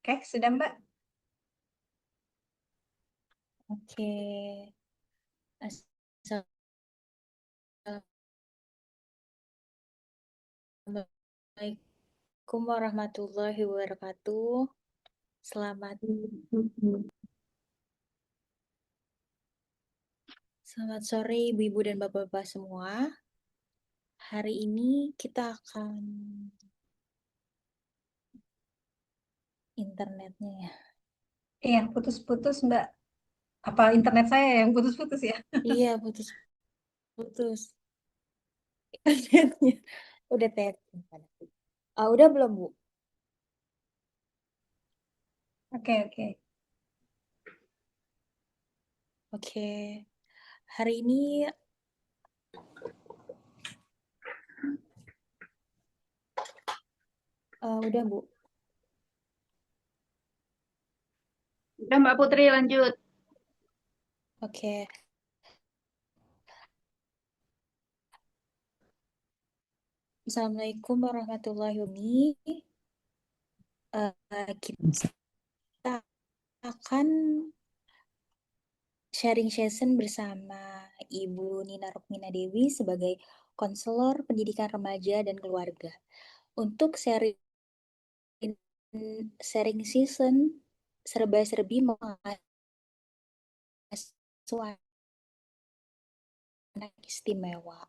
Oke, sudah Mbak. Oke. Assalamualaikum warahmatullahi wabarakatuh. Selamat sore Ibu-ibu dan Bapak-bapak semua. Hari ini kita akan internetnya ya. Iya, putus-putus Mbak. Apa internet saya yang putus-putus ya? Iya, putus internetnya. Udah udah belum, Bu? Oke, oke. Oke. Hari ini udah, Bu. Udah Mbak Putri lanjut. Oke. Assalamualaikum warahmatullahi wabarakatuh. Kita akan sharing session bersama Ibu Nina Rukmina Dewi sebagai konselor pendidikan remaja dan keluarga. Untuk sharing season serba-serbi mengenai anak istimewa.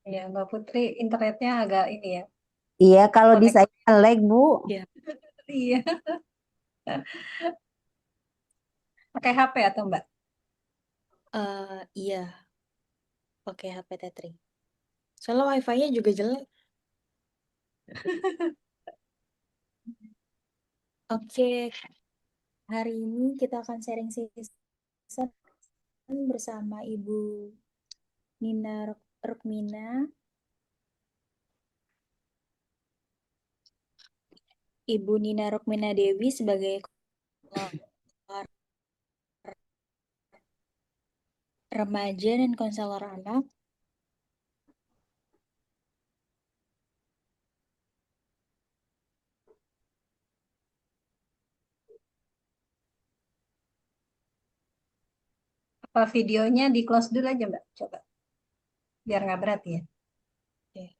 Iya, Mbak Putri internetnya agak ini ya. Iya, kalau di Koneksi. saya lag, Bu. Ya. Iya. Pakai HP atau Mbak? Iya, pakai HP tethering. Soalnya wifi-nya juga jelek. Oke, hari ini kita akan sharing session bersama Ibu Nina Rukmina. Ibu Nina Rukmina Dewi sebagai remaja dan konselor anak. Apa videonya di close dulu aja Mbak? Coba. Biar nggak berat ya. Oke.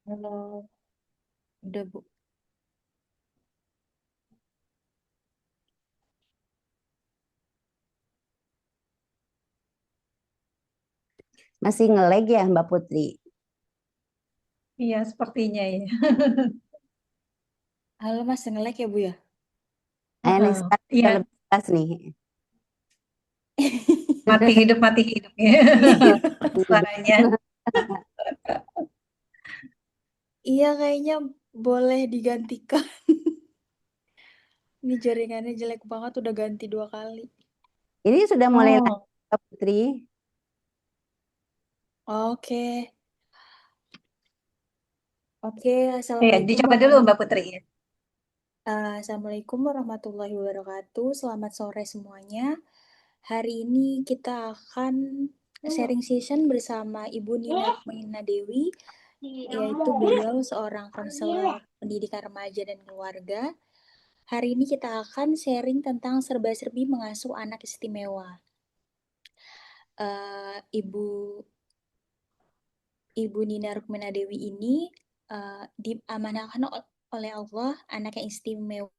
Halo, udah Bu. Masih nge-lag ya, Mbak Putri? Iya, sepertinya ya. Halo Mas, nge-lag ya Bu ya? Ini Heeh. sekarang Iya, udah lebih jelas nih. mati hidup ya. Suaranya. Iya kayaknya boleh digantikan. Ini jaringannya jelek banget, udah ganti 2 kali. Ini sudah mulai Oh, lanjut, Mbak Putri. Oke. Oke, iya, dicoba dulu Mbak Putri ya. Assalamualaikum warahmatullahi wabarakatuh. Selamat sore semuanya. Hari ini kita akan sharing session bersama Ibu Nina Rukmina Dewi, yaitu beliau seorang konselor pendidikan remaja dan keluarga. Hari ini kita akan sharing tentang serba-serbi mengasuh anak istimewa. Ibu Nina Rukmina Dewi ini diamanahkan oleh Allah, anak yang istimewa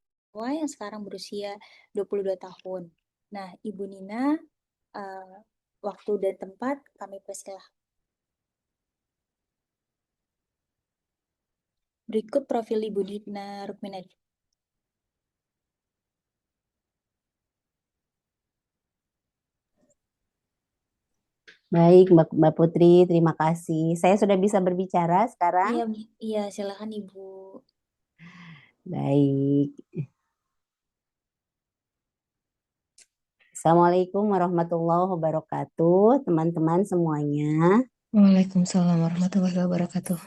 yang sekarang berusia 22 tahun. Nah, Ibu Nina, waktu dan tempat kami persilahkan. Berikut profil Ibu Nina Rukmina. Baik, Mbak Putri, terima kasih. Saya sudah bisa berbicara sekarang? Iya, silakan Ibu. Baik. Assalamualaikum warahmatullahi wabarakatuh, teman-teman semuanya. Waalaikumsalam warahmatullahi wabarakatuh.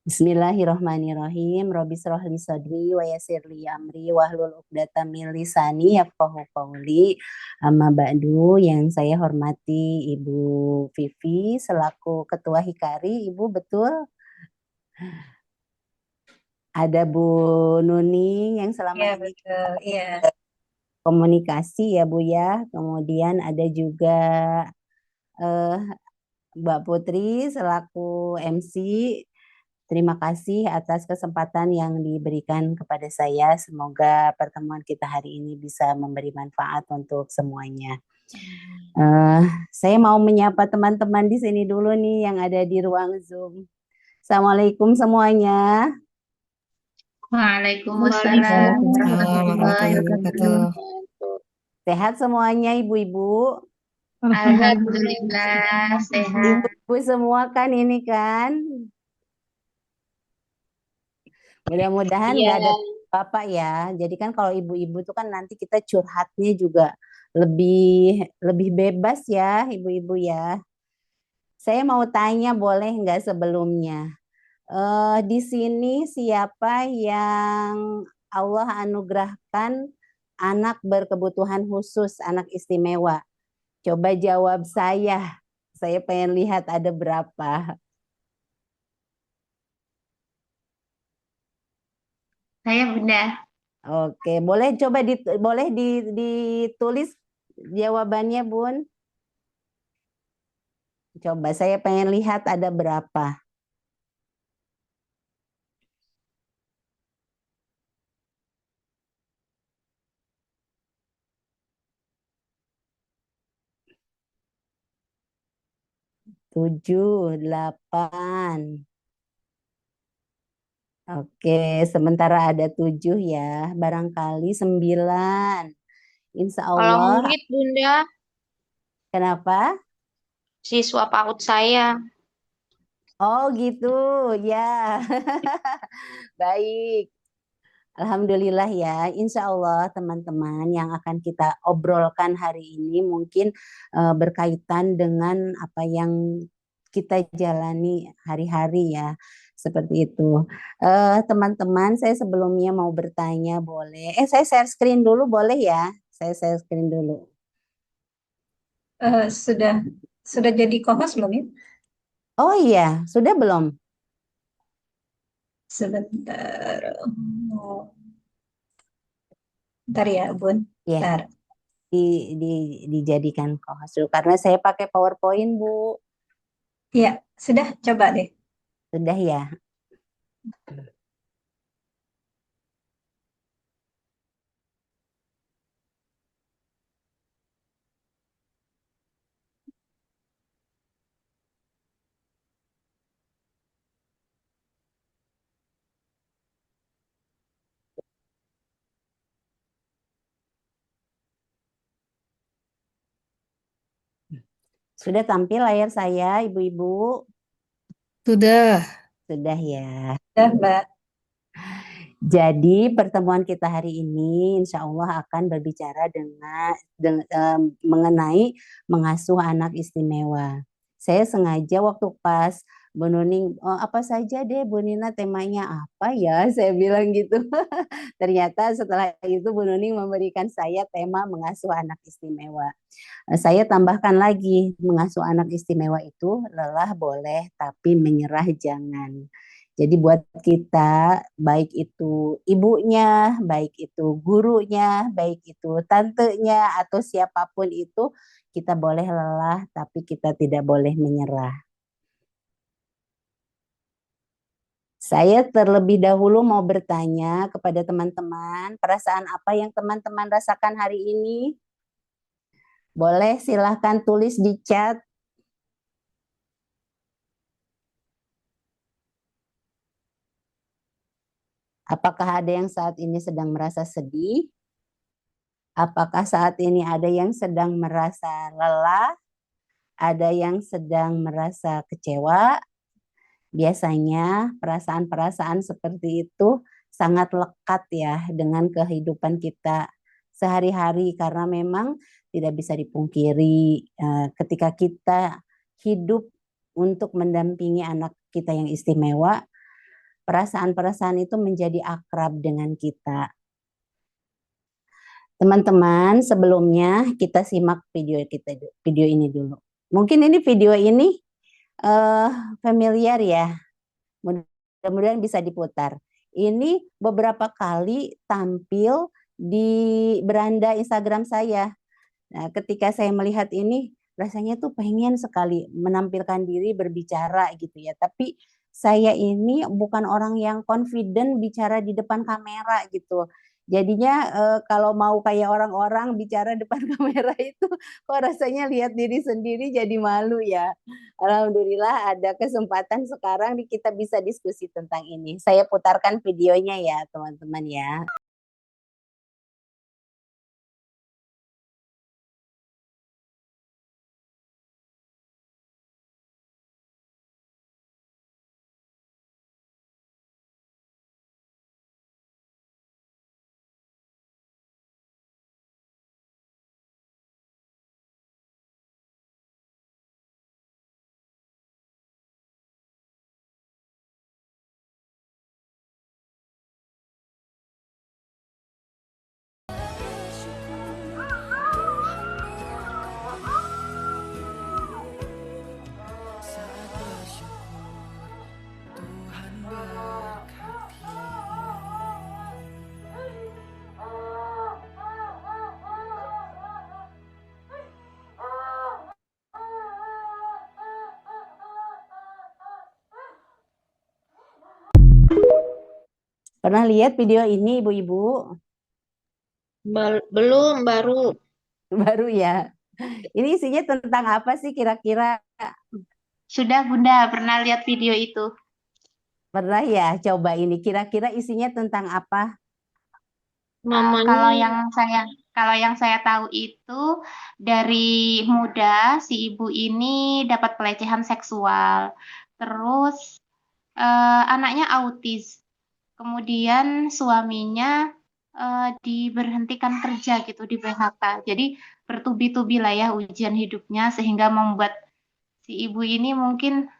Bismillahirrahmanirrahim. Robbi shrah li sadri wa yassir li amri wahlul 'uqdatam min lisani yafqahu qawli. Amma ba'du, yang saya hormati Ibu Vivi selaku Ketua Hikari. Ibu betul? Ada Bu Nuning yang selama Iya, ini betul. Iya. komunikasi ya Bu ya. Kemudian ada juga Mbak Putri selaku MC. Terima kasih atas kesempatan yang diberikan kepada saya. Semoga pertemuan kita hari ini bisa memberi manfaat untuk semuanya. Saya mau menyapa teman-teman di sini dulu nih yang ada di ruang Zoom. Assalamualaikum semuanya. Waalaikumsalam warahmatullahi wabarakatuh. Sehat semuanya ibu-ibu? Alhamdulillah sehat. Ibu semua kan ini kan? Mudah-mudahan nggak ada bapak ya. Jadi kan kalau ibu-ibu tuh kan nanti kita curhatnya juga lebih bebas ya ibu-ibu ya. Saya mau tanya boleh nggak sebelumnya? Di sini siapa yang Allah anugerahkan anak berkebutuhan khusus, anak istimewa? Coba jawab saya. Saya pengen lihat ada berapa. Saya Bunda. Oke, boleh coba ditulis jawabannya, Bun. Coba saya pengen lihat ada berapa. Tujuh, 8. Oke, sementara ada 7 ya. Barangkali 9. Insya Kalau Allah. murid, Bunda, Kenapa? siswa PAUD saya. Oh gitu, ya. Baik. Alhamdulillah ya, insya Allah teman-teman yang akan kita obrolkan hari ini mungkin berkaitan dengan apa yang kita jalani hari-hari ya, seperti itu. Teman-teman, saya sebelumnya mau bertanya boleh? Saya share screen dulu boleh ya? Saya share screen dulu. Sudah jadi co-host belum ya? Oh iya, sudah belum? Sebentar. Oh. Bentar ya, Bun. Ya, Bentar. dijadikan co-host dulu karena saya pakai PowerPoint, Bu. Iya, sudah coba deh. Sudah ya. Sudah tampil layar saya, ibu-ibu? Sudah. Sudah ya. Sudah, Mbak. Jadi pertemuan kita hari ini insya Allah akan berbicara mengenai mengasuh anak istimewa. Saya sengaja waktu pas Bu Nuning, apa saja deh Bu Nina temanya apa ya? Saya bilang gitu. Ternyata setelah itu Bu Nuning memberikan saya tema mengasuh anak istimewa. Saya tambahkan lagi, mengasuh anak istimewa itu lelah boleh tapi menyerah jangan. Jadi buat kita, baik itu ibunya, baik itu gurunya, baik itu tantenya, atau siapapun itu, kita boleh lelah, tapi kita tidak boleh menyerah. Saya terlebih dahulu mau bertanya kepada teman-teman, perasaan apa yang teman-teman rasakan hari ini? Boleh silahkan tulis di chat. Apakah ada yang saat ini sedang merasa sedih? Apakah saat ini ada yang sedang merasa lelah? Ada yang sedang merasa kecewa? Biasanya perasaan-perasaan seperti itu sangat lekat ya dengan kehidupan kita sehari-hari karena memang tidak bisa dipungkiri ketika kita hidup untuk mendampingi anak kita yang istimewa, perasaan-perasaan itu menjadi akrab dengan kita. Teman-teman, sebelumnya kita simak video ini dulu. Mungkin ini video ini familiar ya. Mudah-mudahan bisa diputar. Ini beberapa kali tampil di beranda Instagram saya. Nah, ketika saya melihat ini, rasanya tuh pengen sekali menampilkan diri berbicara gitu ya. Tapi saya ini bukan orang yang confident bicara di depan kamera gitu. Jadinya kalau mau kayak orang-orang bicara depan kamera itu kok rasanya lihat diri sendiri jadi malu ya. Alhamdulillah ada kesempatan sekarang kita bisa diskusi tentang ini. Saya putarkan videonya ya teman-teman ya. Pernah lihat video ini ibu-ibu? Belum, baru. Baru ya. Ini isinya tentang apa sih kira-kira? Sudah Bunda pernah lihat video itu. Pernah ya? Coba ini kira-kira isinya tentang apa? Mamanya Kalau yang saya tahu itu dari muda si ibu ini dapat pelecehan seksual. Terus anaknya autis. Kemudian suaminya diberhentikan kerja gitu di PHK. Jadi bertubi-tubi lah ya ujian hidupnya sehingga membuat si ibu ini mungkin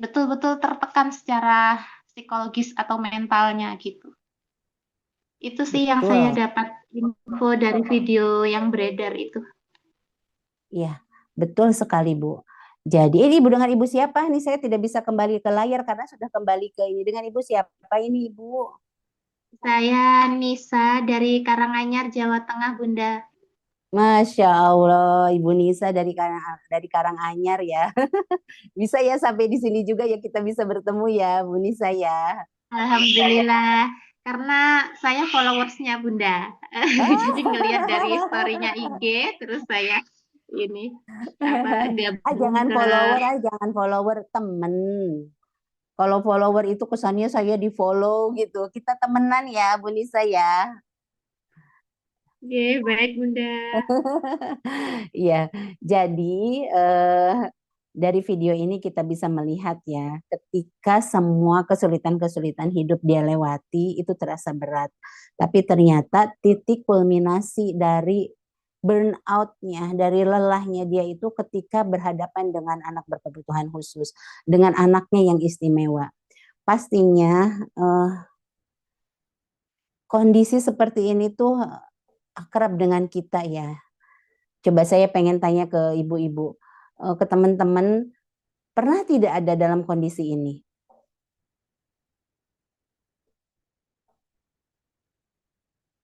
betul-betul tertekan secara psikologis atau mentalnya gitu. Itu sih yang saya Betul. dapat info dari video yang beredar itu. Iya, betul sekali Bu. Jadi ini Ibu dengan Ibu siapa? Nih saya tidak bisa kembali ke layar karena sudah kembali ke ini. Dengan Ibu siapa ini Ibu? Saya Nisa dari Karanganyar, Jawa Tengah, Bunda. Masya Allah, Ibu Nisa dari Karanganyar ya. Bisa ya sampai di sini juga ya kita bisa bertemu ya, Bu Nisa ya. Alhamdulillah, karena saya followersnya Bunda. Jadi ngelihat dari story-nya IG, terus saya ini gabung Jangan ke follower, jangan follower temen. Kalau follower itu kesannya saya di follow gitu. Kita temenan ya, Bu Nisa ya. Oke, baik Bunda. Iya, jadi eh, dari video ini kita bisa melihat ya, ketika semua kesulitan-kesulitan hidup dia lewati itu terasa berat. Tapi ternyata titik kulminasi dari burnout-nya, dari lelahnya dia itu ketika berhadapan dengan anak berkebutuhan khusus, dengan anaknya yang istimewa. Pastinya kondisi seperti ini tuh akrab dengan kita ya. Coba saya pengen tanya ke ibu-ibu, ke teman-teman, Pernah tidak ada dalam kondisi ini?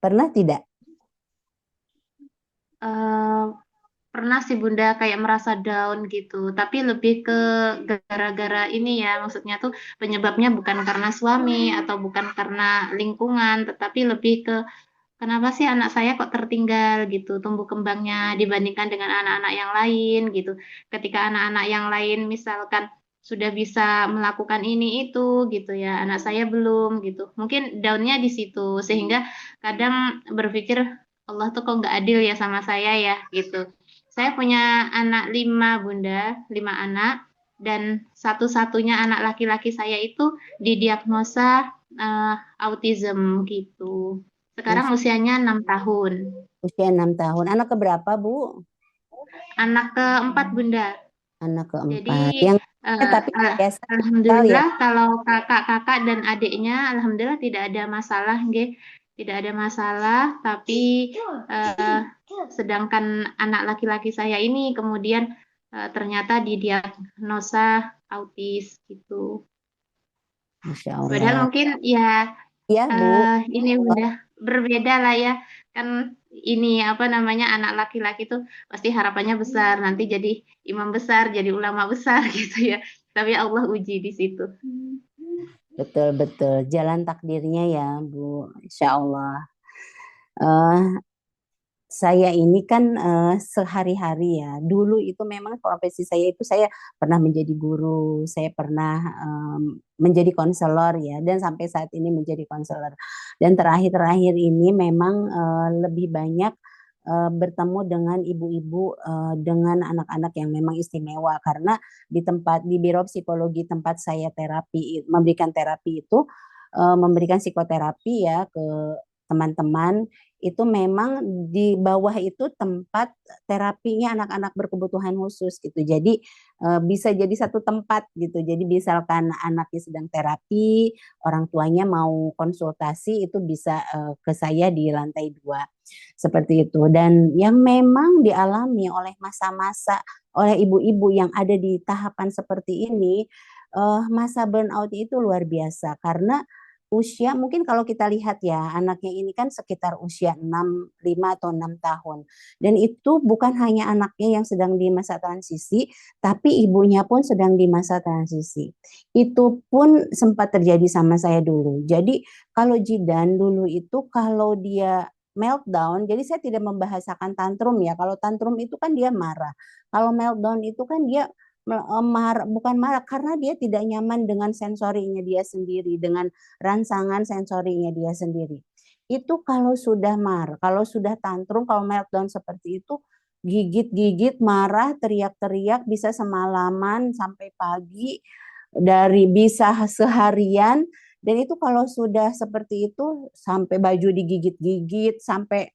Pernah tidak? Eh, pernah sih Bunda kayak merasa down gitu, tapi lebih ke gara-gara ini ya, maksudnya tuh penyebabnya bukan karena suami atau bukan karena lingkungan, tetapi lebih ke kenapa sih anak saya kok tertinggal gitu tumbuh kembangnya dibandingkan dengan anak-anak yang lain gitu. Ketika anak-anak yang lain misalkan sudah bisa melakukan ini itu gitu ya, anak saya belum gitu. Mungkin downnya di situ sehingga kadang berpikir Allah tuh kok nggak adil ya sama saya ya gitu. Saya punya anak 5 Bunda, 5 anak dan satu-satunya anak laki-laki saya itu didiagnosa autism gitu. Sekarang usianya 6 tahun. Usia 6 tahun. Anak keberapa, Bu? Anak keempat, Bunda. Anak keempat. Jadi, Yang eh, tapi biasa sekali ya. alhamdulillah kalau kakak-kakak dan adiknya, alhamdulillah tidak ada masalah, nggih. Tidak ada masalah, tapi eh, sedangkan anak laki-laki saya ini kemudian ternyata didiagnosa autis gitu. Masya Padahal Allah. mungkin ya Ya, Bu. ini udah berbeda lah ya kan ini apa namanya anak laki-laki tuh pasti harapannya besar nanti jadi imam besar jadi ulama besar gitu ya tapi Allah uji di situ. Betul-betul. Jalan takdirnya ya, Bu. Insya Allah. Eh, saya ini kan sehari-hari ya. Dulu itu memang profesi saya itu saya pernah menjadi guru, saya pernah menjadi konselor ya, dan sampai saat ini menjadi konselor. Dan terakhir-terakhir ini memang lebih banyak bertemu dengan ibu-ibu dengan anak-anak yang memang istimewa karena di biro psikologi tempat saya memberikan terapi itu memberikan psikoterapi ya ke teman-teman itu memang di bawah itu tempat terapinya anak-anak berkebutuhan khusus gitu. Jadi bisa jadi satu tempat gitu. Jadi misalkan anaknya sedang terapi, orang tuanya mau konsultasi itu bisa ke saya di lantai 2. Seperti itu. Dan yang memang dialami oleh masa-masa oleh ibu-ibu yang ada di tahapan seperti ini, masa burnout itu luar biasa karena usia mungkin kalau kita lihat ya anaknya ini kan sekitar usia 5 atau 6 tahun dan itu bukan hanya anaknya yang sedang di masa transisi tapi ibunya pun sedang di masa transisi itu pun sempat terjadi sama saya dulu. Jadi kalau Jidan dulu itu kalau dia meltdown jadi saya tidak membahasakan tantrum ya, kalau tantrum itu kan dia marah, kalau meltdown itu kan dia bukan marah karena dia tidak nyaman dengan sensorinya dia sendiri, dengan rangsangan sensorinya dia sendiri. Itu kalau sudah marah, kalau sudah tantrum, kalau meltdown seperti itu, gigit-gigit, marah, teriak-teriak, bisa semalaman sampai pagi, bisa seharian, dan itu kalau sudah seperti itu, sampai baju digigit-gigit, sampai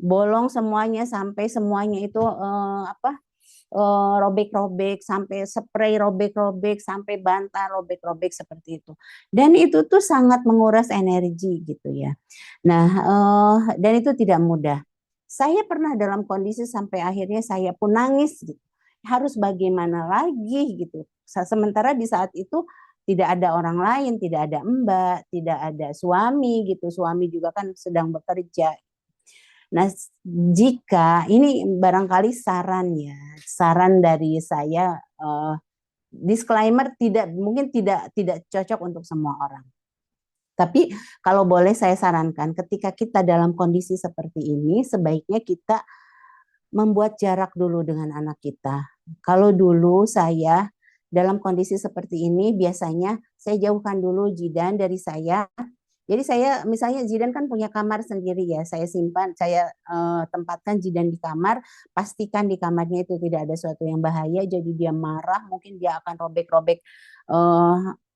bolong semuanya, sampai semuanya itu robek-robek, sampai spray robek-robek, sampai bantal robek-robek seperti itu. Dan itu tuh sangat menguras energi gitu ya. Nah, dan itu tidak mudah. Saya pernah dalam kondisi sampai akhirnya saya pun nangis gitu. Harus bagaimana lagi gitu. Sementara di saat itu tidak ada orang lain, tidak ada mbak, tidak ada suami gitu. Suami juga kan sedang bekerja. Nah, jika ini barangkali saran dari saya, disclaimer mungkin tidak cocok untuk semua orang. Tapi kalau boleh saya sarankan, ketika kita dalam kondisi seperti ini, sebaiknya kita membuat jarak dulu dengan anak kita. Kalau dulu saya dalam kondisi seperti ini, biasanya saya jauhkan dulu Jidan dari saya. Jadi saya misalnya Zidan kan punya kamar sendiri ya, saya tempatkan Zidan di kamar, pastikan di kamarnya itu tidak ada sesuatu yang bahaya, jadi dia marah, mungkin dia akan robek-robek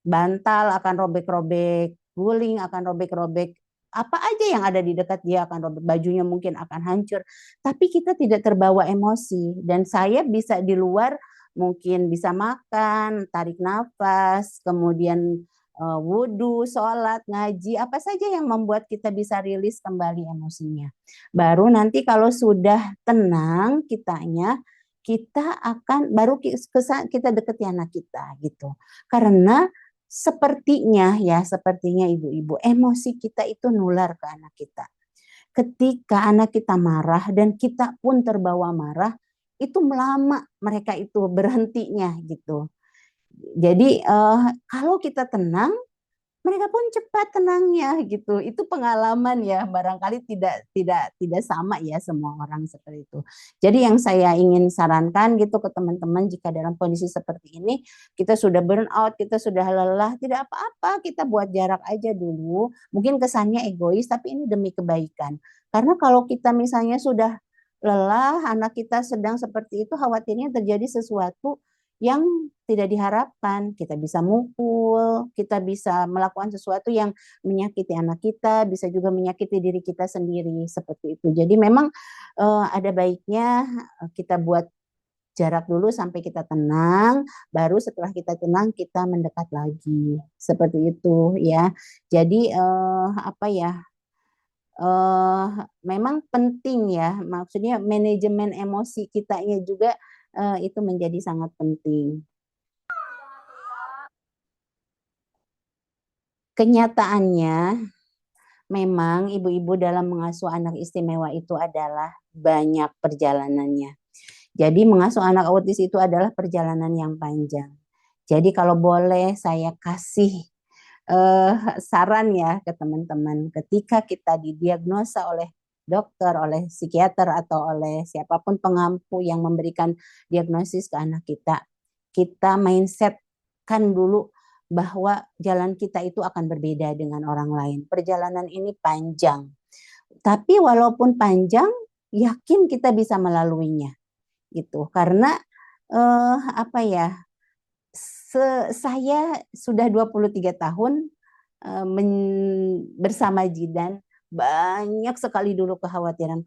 bantal, akan robek-robek guling, akan robek-robek apa aja yang ada di dekat dia akan robek, bajunya mungkin akan hancur, tapi kita tidak terbawa emosi dan saya bisa di luar mungkin bisa makan, tarik nafas, kemudian wudhu, sholat, ngaji, apa saja yang membuat kita bisa rilis kembali emosinya. Baru nanti kalau sudah tenang kitanya, kita akan baru kita deketi anak kita gitu. Karena sepertinya ibu-ibu, emosi kita itu nular ke anak kita. Ketika anak kita marah dan kita pun terbawa marah, itu lama mereka itu berhentinya gitu. Jadi kalau kita tenang, mereka pun cepat tenangnya gitu. Itu pengalaman ya, barangkali tidak sama ya semua orang seperti itu. Jadi yang saya ingin sarankan gitu ke teman-teman, jika dalam kondisi seperti ini kita sudah burn out, kita sudah lelah, tidak apa-apa, kita buat jarak aja dulu. Mungkin kesannya egois, tapi ini demi kebaikan. Karena kalau kita misalnya sudah lelah, anak kita sedang seperti itu, khawatirnya terjadi sesuatu yang tidak diharapkan. Kita bisa mukul, kita bisa melakukan sesuatu yang menyakiti anak kita, bisa juga menyakiti diri kita sendiri seperti itu. Jadi memang ada baiknya kita buat jarak dulu sampai kita tenang, baru setelah kita tenang kita mendekat lagi. Seperti itu ya. Jadi memang penting ya, maksudnya manajemen emosi kitanya juga itu menjadi sangat penting. Kenyataannya, memang ibu-ibu dalam mengasuh anak istimewa itu adalah banyak perjalanannya. Jadi mengasuh anak autis itu adalah perjalanan yang panjang. Jadi kalau boleh saya kasih saran ya ke teman-teman, ketika kita didiagnosa oleh dokter, oleh psikiater atau oleh siapapun pengampu yang memberikan diagnosis ke anak kita mindsetkan dulu bahwa jalan kita itu akan berbeda dengan orang lain. Perjalanan ini panjang. Tapi walaupun panjang, yakin kita bisa melaluinya. Gitu. Karena saya sudah 23 tahun bersama Jidan, banyak sekali dulu kekhawatiran.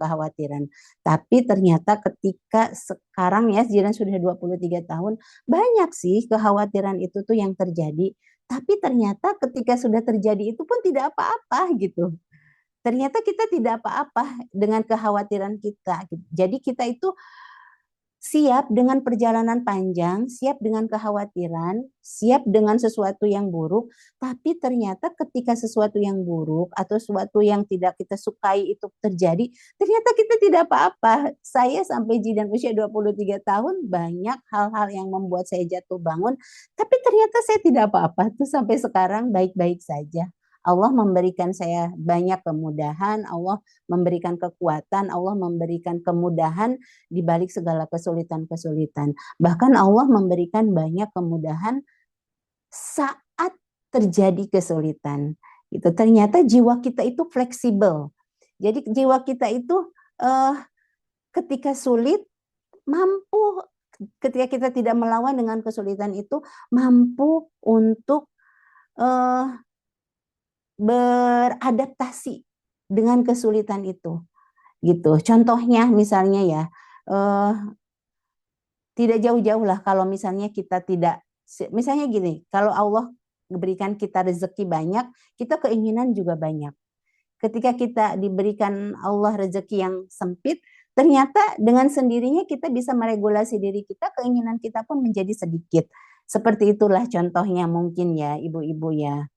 Tapi ternyata ketika sekarang ya Jidan sudah 23 tahun, banyak sih kekhawatiran itu tuh yang terjadi. Tapi ternyata ketika sudah terjadi itu pun tidak apa-apa gitu. Ternyata kita tidak apa-apa dengan kekhawatiran kita. Jadi kita itu siap dengan perjalanan panjang, siap dengan kekhawatiran, siap dengan sesuatu yang buruk, tapi ternyata ketika sesuatu yang buruk atau sesuatu yang tidak kita sukai itu terjadi, ternyata kita tidak apa-apa. Saya sampai Jidan usia 23 tahun, banyak hal-hal yang membuat saya jatuh bangun, tapi ternyata saya tidak apa-apa. Tuh sampai sekarang baik-baik saja. Allah memberikan saya banyak kemudahan, Allah memberikan kekuatan, Allah memberikan kemudahan di balik segala kesulitan-kesulitan. Bahkan Allah memberikan banyak kemudahan saat terjadi kesulitan. Gitu. Ternyata jiwa kita itu fleksibel. Jadi jiwa kita itu ketika sulit mampu, ketika kita tidak melawan dengan kesulitan itu, mampu untuk beradaptasi dengan kesulitan itu. Gitu. Contohnya misalnya ya, tidak jauh-jauh lah kalau misalnya kita tidak, misalnya gini, kalau Allah berikan kita rezeki banyak, kita keinginan juga banyak. Ketika kita diberikan Allah rezeki yang sempit, ternyata dengan sendirinya kita bisa meregulasi diri kita, keinginan kita pun menjadi sedikit. Seperti itulah contohnya mungkin ya ibu-ibu ya.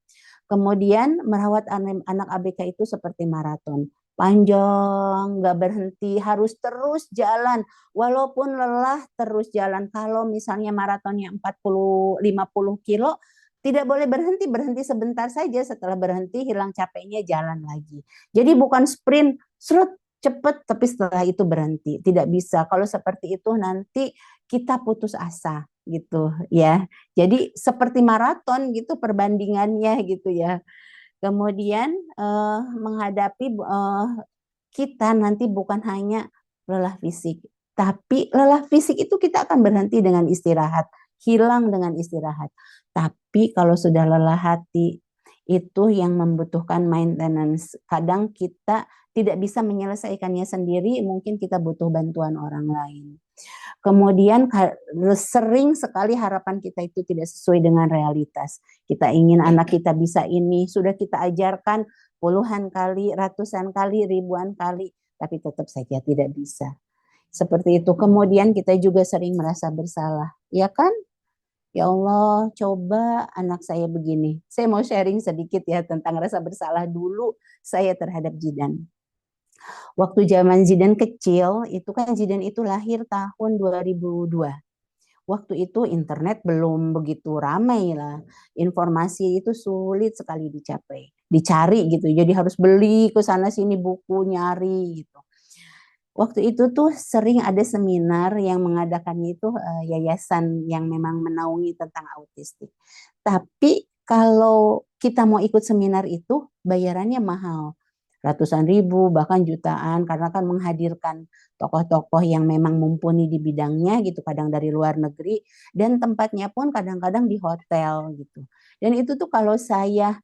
Kemudian merawat anak ABK itu seperti maraton. Panjang, nggak berhenti, harus terus jalan. Walaupun lelah, terus jalan. Kalau misalnya maratonnya 40-50 kilo, tidak boleh berhenti sebentar saja. Setelah berhenti, hilang capeknya, jalan lagi. Jadi bukan sprint, cepet, tapi setelah itu berhenti. Tidak bisa. Kalau seperti itu nanti kita putus asa gitu ya. Jadi seperti maraton gitu perbandingannya gitu ya. Kemudian menghadapi kita nanti bukan hanya lelah fisik, tapi lelah fisik itu kita akan berhenti dengan istirahat, hilang dengan istirahat. Tapi kalau sudah lelah hati, itu yang membutuhkan maintenance. Kadang kita tidak bisa menyelesaikannya sendiri, mungkin kita butuh bantuan orang lain. Kemudian sering sekali harapan kita itu tidak sesuai dengan realitas. Kita ingin anak kita bisa ini, sudah kita ajarkan puluhan kali, ratusan kali, ribuan kali, tapi tetap saja tidak bisa. Seperti itu. Kemudian kita juga sering merasa bersalah, ya kan? Ya Allah, coba anak saya begini. Saya mau sharing sedikit ya tentang rasa bersalah dulu saya terhadap Zidan. Waktu zaman Zidan kecil, itu kan Zidan itu lahir tahun 2002. Waktu itu internet belum begitu ramai lah. Informasi itu sulit sekali dicari gitu. Jadi harus beli ke sana sini buku, nyari gitu. Waktu itu tuh sering ada seminar yang mengadakannya itu yayasan yang memang menaungi tentang autistik. Tapi kalau kita mau ikut seminar itu bayarannya mahal. Ratusan ribu bahkan jutaan karena kan menghadirkan tokoh-tokoh yang memang mumpuni di bidangnya gitu, kadang dari luar negeri dan tempatnya pun kadang-kadang di hotel gitu. Dan itu tuh kalau saya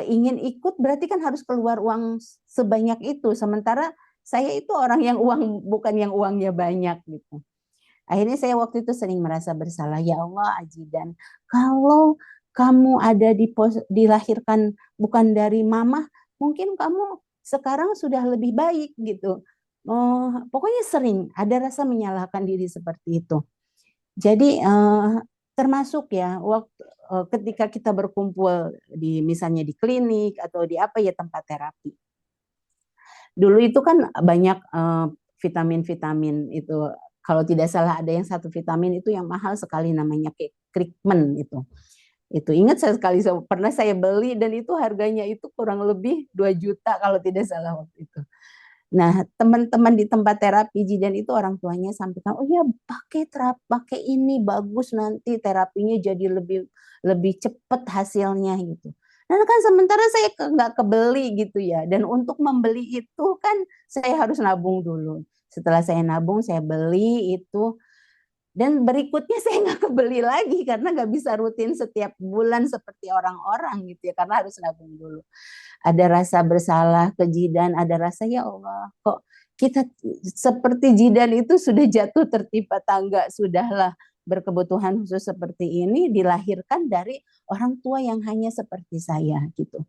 ingin ikut berarti kan harus keluar uang sebanyak itu. Sementara saya itu orang yang bukan yang uangnya banyak gitu. Akhirnya saya waktu itu sering merasa bersalah. Ya Allah, Ajidan, kalau kamu ada dilahirkan bukan dari mama, mungkin kamu sekarang sudah lebih baik gitu. Pokoknya sering ada rasa menyalahkan diri seperti itu. Jadi termasuk ya waktu ketika kita berkumpul di misalnya di klinik atau di apa ya tempat terapi. Dulu itu kan banyak vitamin-vitamin itu. Kalau tidak salah ada yang satu vitamin itu yang mahal sekali namanya Krickman itu. Itu ingat saya sekali pernah saya beli dan itu harganya itu kurang lebih 2 juta kalau tidak salah waktu itu. Nah, teman-teman di tempat terapi Zidan itu orang tuanya sampaikan, oh ya pakai ini bagus nanti terapinya jadi lebih cepat hasilnya gitu. Nah kan sementara saya nggak kebeli gitu ya. Dan untuk membeli itu kan saya harus nabung dulu. Setelah saya nabung, saya beli itu. Dan berikutnya saya nggak kebeli lagi karena nggak bisa rutin setiap bulan seperti orang-orang gitu ya. Karena harus nabung dulu. Ada rasa bersalah ke Zidan, ada rasa ya Allah kok kita seperti Zidan itu sudah jatuh tertimpa tangga, sudahlah berkebutuhan khusus seperti ini dilahirkan dari orang tua yang hanya seperti saya gitu.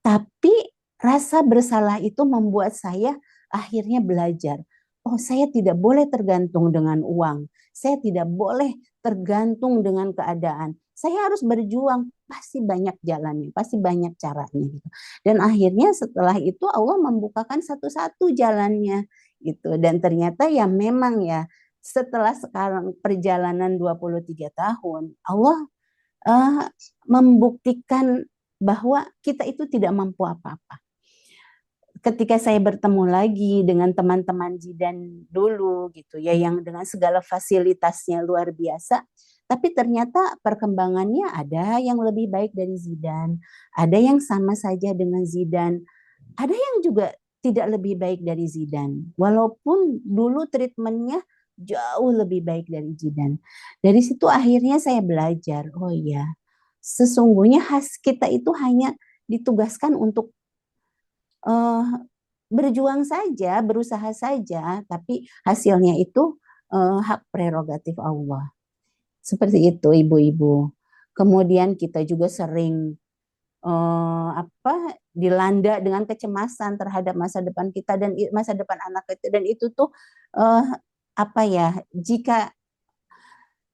Tapi rasa bersalah itu membuat saya akhirnya belajar. Oh, saya tidak boleh tergantung dengan uang. Saya tidak boleh tergantung dengan keadaan. Saya harus berjuang. Pasti banyak jalannya, pasti banyak caranya gitu. Dan akhirnya setelah itu Allah membukakan satu-satu jalannya gitu. Dan ternyata ya memang ya setelah sekarang perjalanan 23 tahun, Allah membuktikan bahwa kita itu tidak mampu apa-apa. Ketika saya bertemu lagi dengan teman-teman Zidan dulu gitu ya yang dengan segala fasilitasnya luar biasa, tapi ternyata perkembangannya ada yang lebih baik dari Zidan, ada yang sama saja dengan Zidan, ada yang juga tidak lebih baik dari Zidan. Walaupun dulu treatmentnya jauh lebih baik dari Zidan. Dari situ akhirnya saya belajar, oh iya, sesungguhnya kita itu hanya ditugaskan untuk berjuang saja, berusaha saja, tapi hasilnya itu hak prerogatif Allah. Seperti itu, ibu-ibu. Kemudian kita juga sering dilanda dengan kecemasan terhadap masa depan kita dan masa depan anak kita, dan itu tuh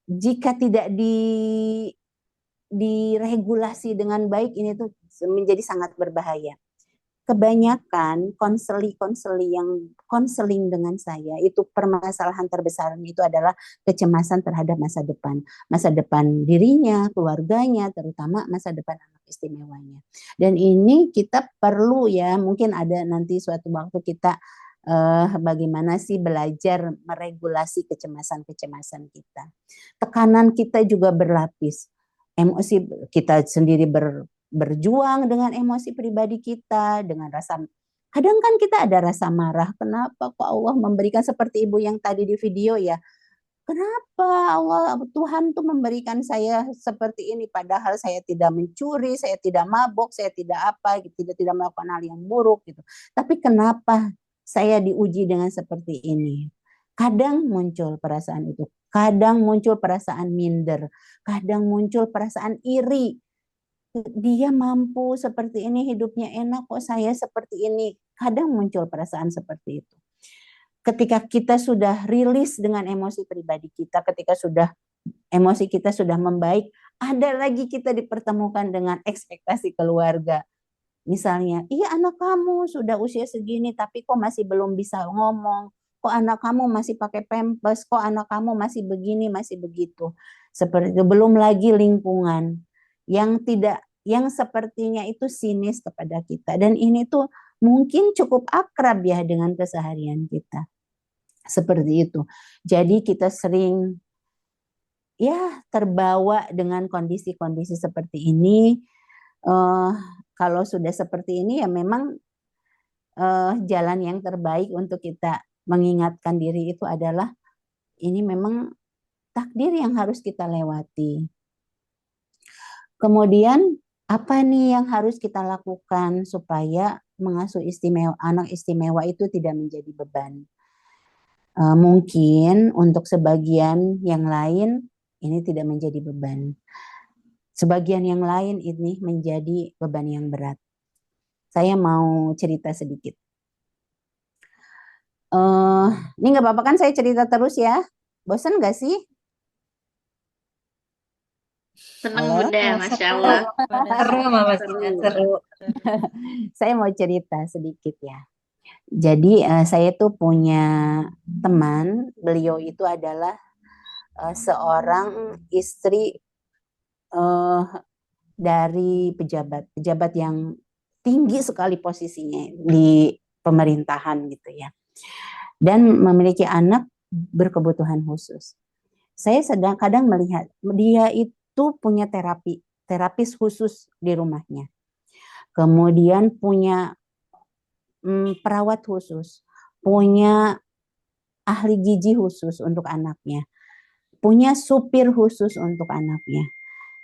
jika tidak diregulasi dengan baik ini tuh menjadi sangat berbahaya. Kebanyakan konseling dengan saya itu permasalahan terbesarnya itu adalah kecemasan terhadap masa depan dirinya, keluarganya, terutama masa depan anak istimewanya. Dan ini kita perlu ya, mungkin ada nanti suatu waktu kita bagaimana sih belajar meregulasi kecemasan kita. Tekanan kita juga berlapis. Emosi kita sendiri berjuang dengan emosi pribadi kita, dengan rasa, kadang kan kita ada rasa marah, kenapa kok Allah memberikan seperti ibu yang tadi di video ya, kenapa Allah Tuhan tuh memberikan saya seperti ini, padahal saya tidak mencuri, saya tidak mabok, saya tidak tidak melakukan hal yang buruk gitu, tapi kenapa saya diuji dengan seperti ini? Kadang muncul perasaan itu, kadang muncul perasaan minder, kadang muncul perasaan iri. Dia mampu seperti ini, hidupnya enak kok saya seperti ini. Kadang muncul perasaan seperti itu. ketika kita sudah rilis dengan emosi pribadi kita, ketika emosi kita sudah membaik, ada lagi kita dipertemukan dengan ekspektasi keluarga. Misalnya, iya anak kamu sudah usia segini tapi kok masih belum bisa ngomong, kok anak kamu masih pakai pampers, kok anak kamu masih begini, masih begitu. Seperti itu. Belum lagi lingkungan yang sepertinya itu sinis kepada kita. Dan ini tuh mungkin cukup akrab ya dengan keseharian kita. Seperti itu. Jadi kita sering ya terbawa dengan kondisi-kondisi seperti ini. Kalau sudah seperti ini ya memang jalan yang terbaik untuk kita mengingatkan diri itu adalah ini memang takdir yang harus kita lewati. Kemudian apa nih yang harus kita lakukan supaya mengasuh anak istimewa itu tidak menjadi beban? Mungkin untuk sebagian yang lain ini tidak menjadi beban. Sebagian yang lain ini menjadi beban yang berat. Saya mau cerita sedikit. Ini nggak apa-apa kan saya cerita terus ya? Bosan nggak sih? Seneng Halo? Bunda, Masya Allah. Seru Mama Sina, seru. Saya mau cerita sedikit ya. Jadi saya tuh punya teman, beliau itu adalah seorang istri dari pejabat yang tinggi sekali posisinya di pemerintahan gitu ya. Dan memiliki anak berkebutuhan khusus. Saya kadang melihat dia itu punya terapis khusus di rumahnya. Kemudian punya perawat khusus, punya ahli gizi khusus untuk anaknya, punya supir khusus untuk anaknya.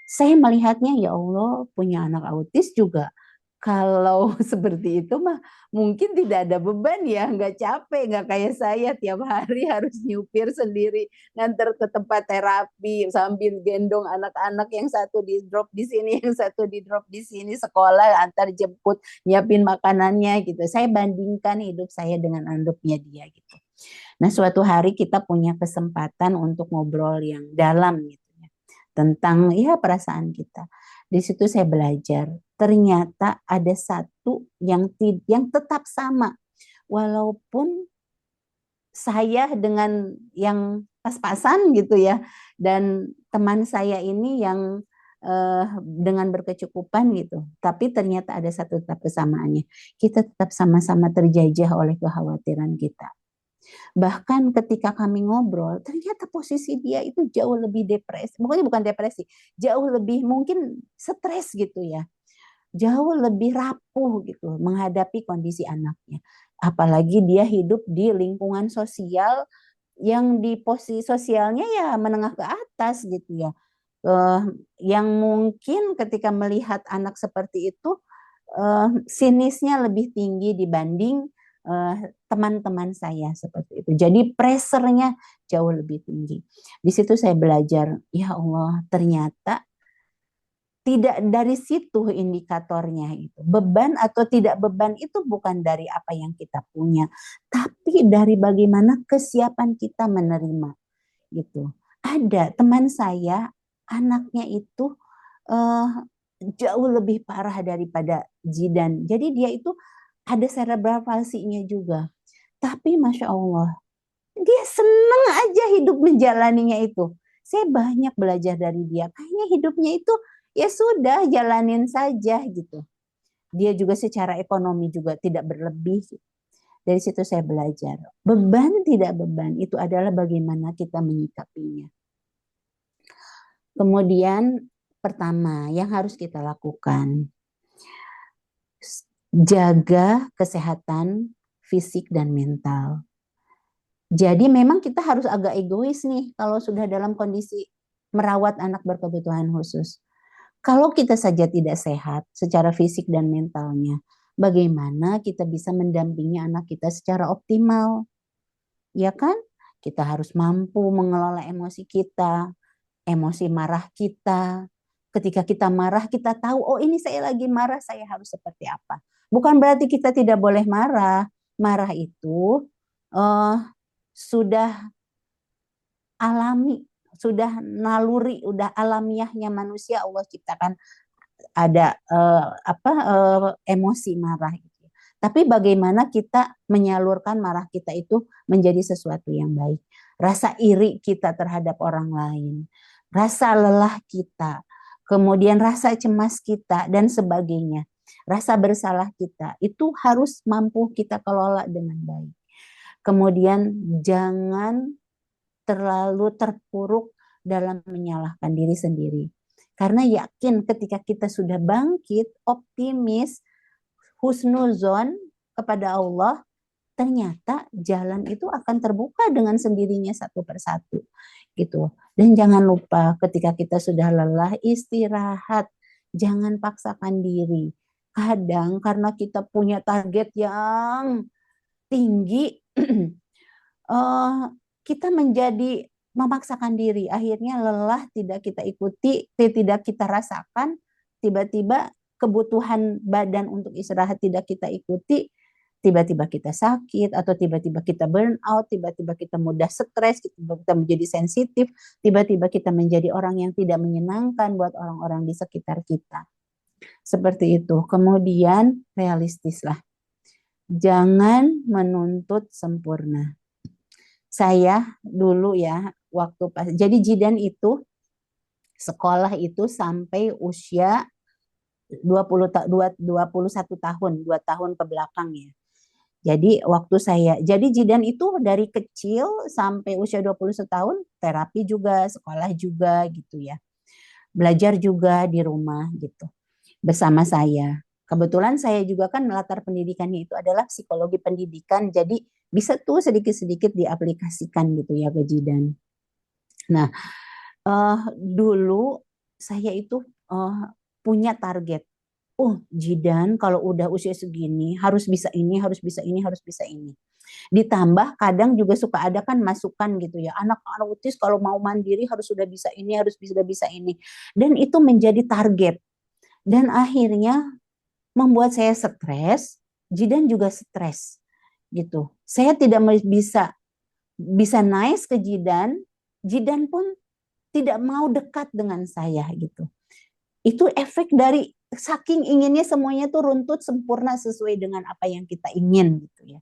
Saya melihatnya ya Allah punya anak autis juga. Kalau seperti itu mah mungkin tidak ada beban ya, nggak capek, nggak kayak saya tiap hari harus nyupir sendiri, nganter ke tempat terapi sambil gendong anak-anak yang satu di drop di sini, yang satu di drop di sini, sekolah antar jemput, nyiapin makanannya gitu. Saya bandingkan hidup saya dengan hidupnya dia gitu. Nah suatu hari kita punya kesempatan untuk ngobrol yang dalam gitu ya, tentang ya perasaan kita. Di situ saya belajar, ternyata ada satu yang tetap sama. Walaupun saya dengan yang pas-pasan gitu ya, dan teman saya ini yang dengan berkecukupan gitu. Tapi ternyata ada satu tetap kesamaannya. Kita tetap sama-sama terjajah oleh kekhawatiran kita. Bahkan ketika kami ngobrol, ternyata posisi dia itu jauh lebih depresi. Pokoknya bukan depresi, jauh lebih mungkin stres gitu ya. Jauh lebih rapuh gitu menghadapi kondisi anaknya. Apalagi dia hidup di lingkungan sosial yang di posisi sosialnya ya menengah ke atas gitu ya. Yang mungkin ketika melihat anak seperti itu, sinisnya lebih tinggi dibanding teman-teman saya seperti itu. Jadi pressernya jauh lebih tinggi. Di situ saya belajar, ya Allah, ternyata tidak dari situ indikatornya itu. Beban atau tidak beban itu bukan dari apa yang kita punya, tapi dari bagaimana kesiapan kita menerima gitu. Ada teman saya, anaknya itu jauh lebih parah daripada Jidan. Jadi dia itu ada cerebral palsy-nya juga. Tapi Masya Allah, dia seneng aja hidup menjalaninya itu. Saya banyak belajar dari dia. Kayaknya hidupnya itu ya sudah jalanin saja gitu. Dia juga secara ekonomi juga tidak berlebih. Dari situ saya belajar. Beban tidak beban, itu adalah bagaimana kita menyikapinya. Kemudian pertama yang harus kita lakukan, jaga kesehatan fisik dan mental. Jadi memang kita harus agak egois nih kalau sudah dalam kondisi merawat anak berkebutuhan khusus. Kalau kita saja tidak sehat secara fisik dan mentalnya, bagaimana kita bisa mendampingi anak kita secara optimal? Ya kan? Kita harus mampu mengelola emosi kita, emosi marah kita. Ketika kita marah, kita tahu, oh ini saya lagi marah, saya harus seperti apa. Bukan berarti kita tidak boleh marah. Marah itu eh, sudah alami, sudah naluri, udah alamiahnya manusia Allah ciptakan ada emosi marah gitu. Tapi bagaimana kita menyalurkan marah kita itu menjadi sesuatu yang baik. Rasa iri kita terhadap orang lain, rasa lelah kita, kemudian rasa cemas kita dan sebagainya. Rasa bersalah kita itu harus mampu kita kelola dengan baik. Kemudian jangan terlalu terpuruk dalam menyalahkan diri sendiri. Karena yakin ketika kita sudah bangkit, optimis, husnuzon kepada Allah, ternyata jalan itu akan terbuka dengan sendirinya satu persatu. Gitu. Dan jangan lupa ketika kita sudah lelah, istirahat. Jangan paksakan diri. Kadang karena kita punya target yang tinggi, kita menjadi memaksakan diri, akhirnya lelah tidak kita ikuti, tidak kita rasakan, tiba-tiba kebutuhan badan untuk istirahat tidak kita ikuti, tiba-tiba kita sakit atau tiba-tiba kita burn out, tiba-tiba kita mudah stres, kita menjadi sensitif, tiba-tiba kita menjadi orang yang tidak menyenangkan buat orang-orang di sekitar kita. Seperti itu. Kemudian realistislah. Jangan menuntut sempurna. Saya dulu ya, waktu pas, jadi Jidan itu sekolah itu sampai usia 21 tahun, 2 tahun ke belakang ya. Jadi waktu jadi Jidan itu dari kecil sampai usia 21 tahun, terapi juga, sekolah juga gitu ya. Belajar juga di rumah gitu, bersama saya. Kebetulan saya juga kan latar pendidikannya itu adalah psikologi pendidikan, jadi bisa tuh sedikit-sedikit diaplikasikan gitu ya ke Jidan. Nah, dulu saya itu punya target. Jidan kalau udah usia segini harus bisa ini, harus bisa ini, harus bisa ini. Ditambah kadang juga suka ada kan masukan gitu ya, anak-anak autis kalau mau mandiri harus sudah bisa ini, harus sudah bisa ini. Dan itu menjadi target. Dan akhirnya membuat saya stres, Jidan juga stres gitu. Saya tidak bisa nice ke Jidan, Jidan pun tidak mau dekat dengan saya gitu. Itu efek dari saking inginnya semuanya tuh runtut sempurna sesuai dengan apa yang kita ingin gitu ya.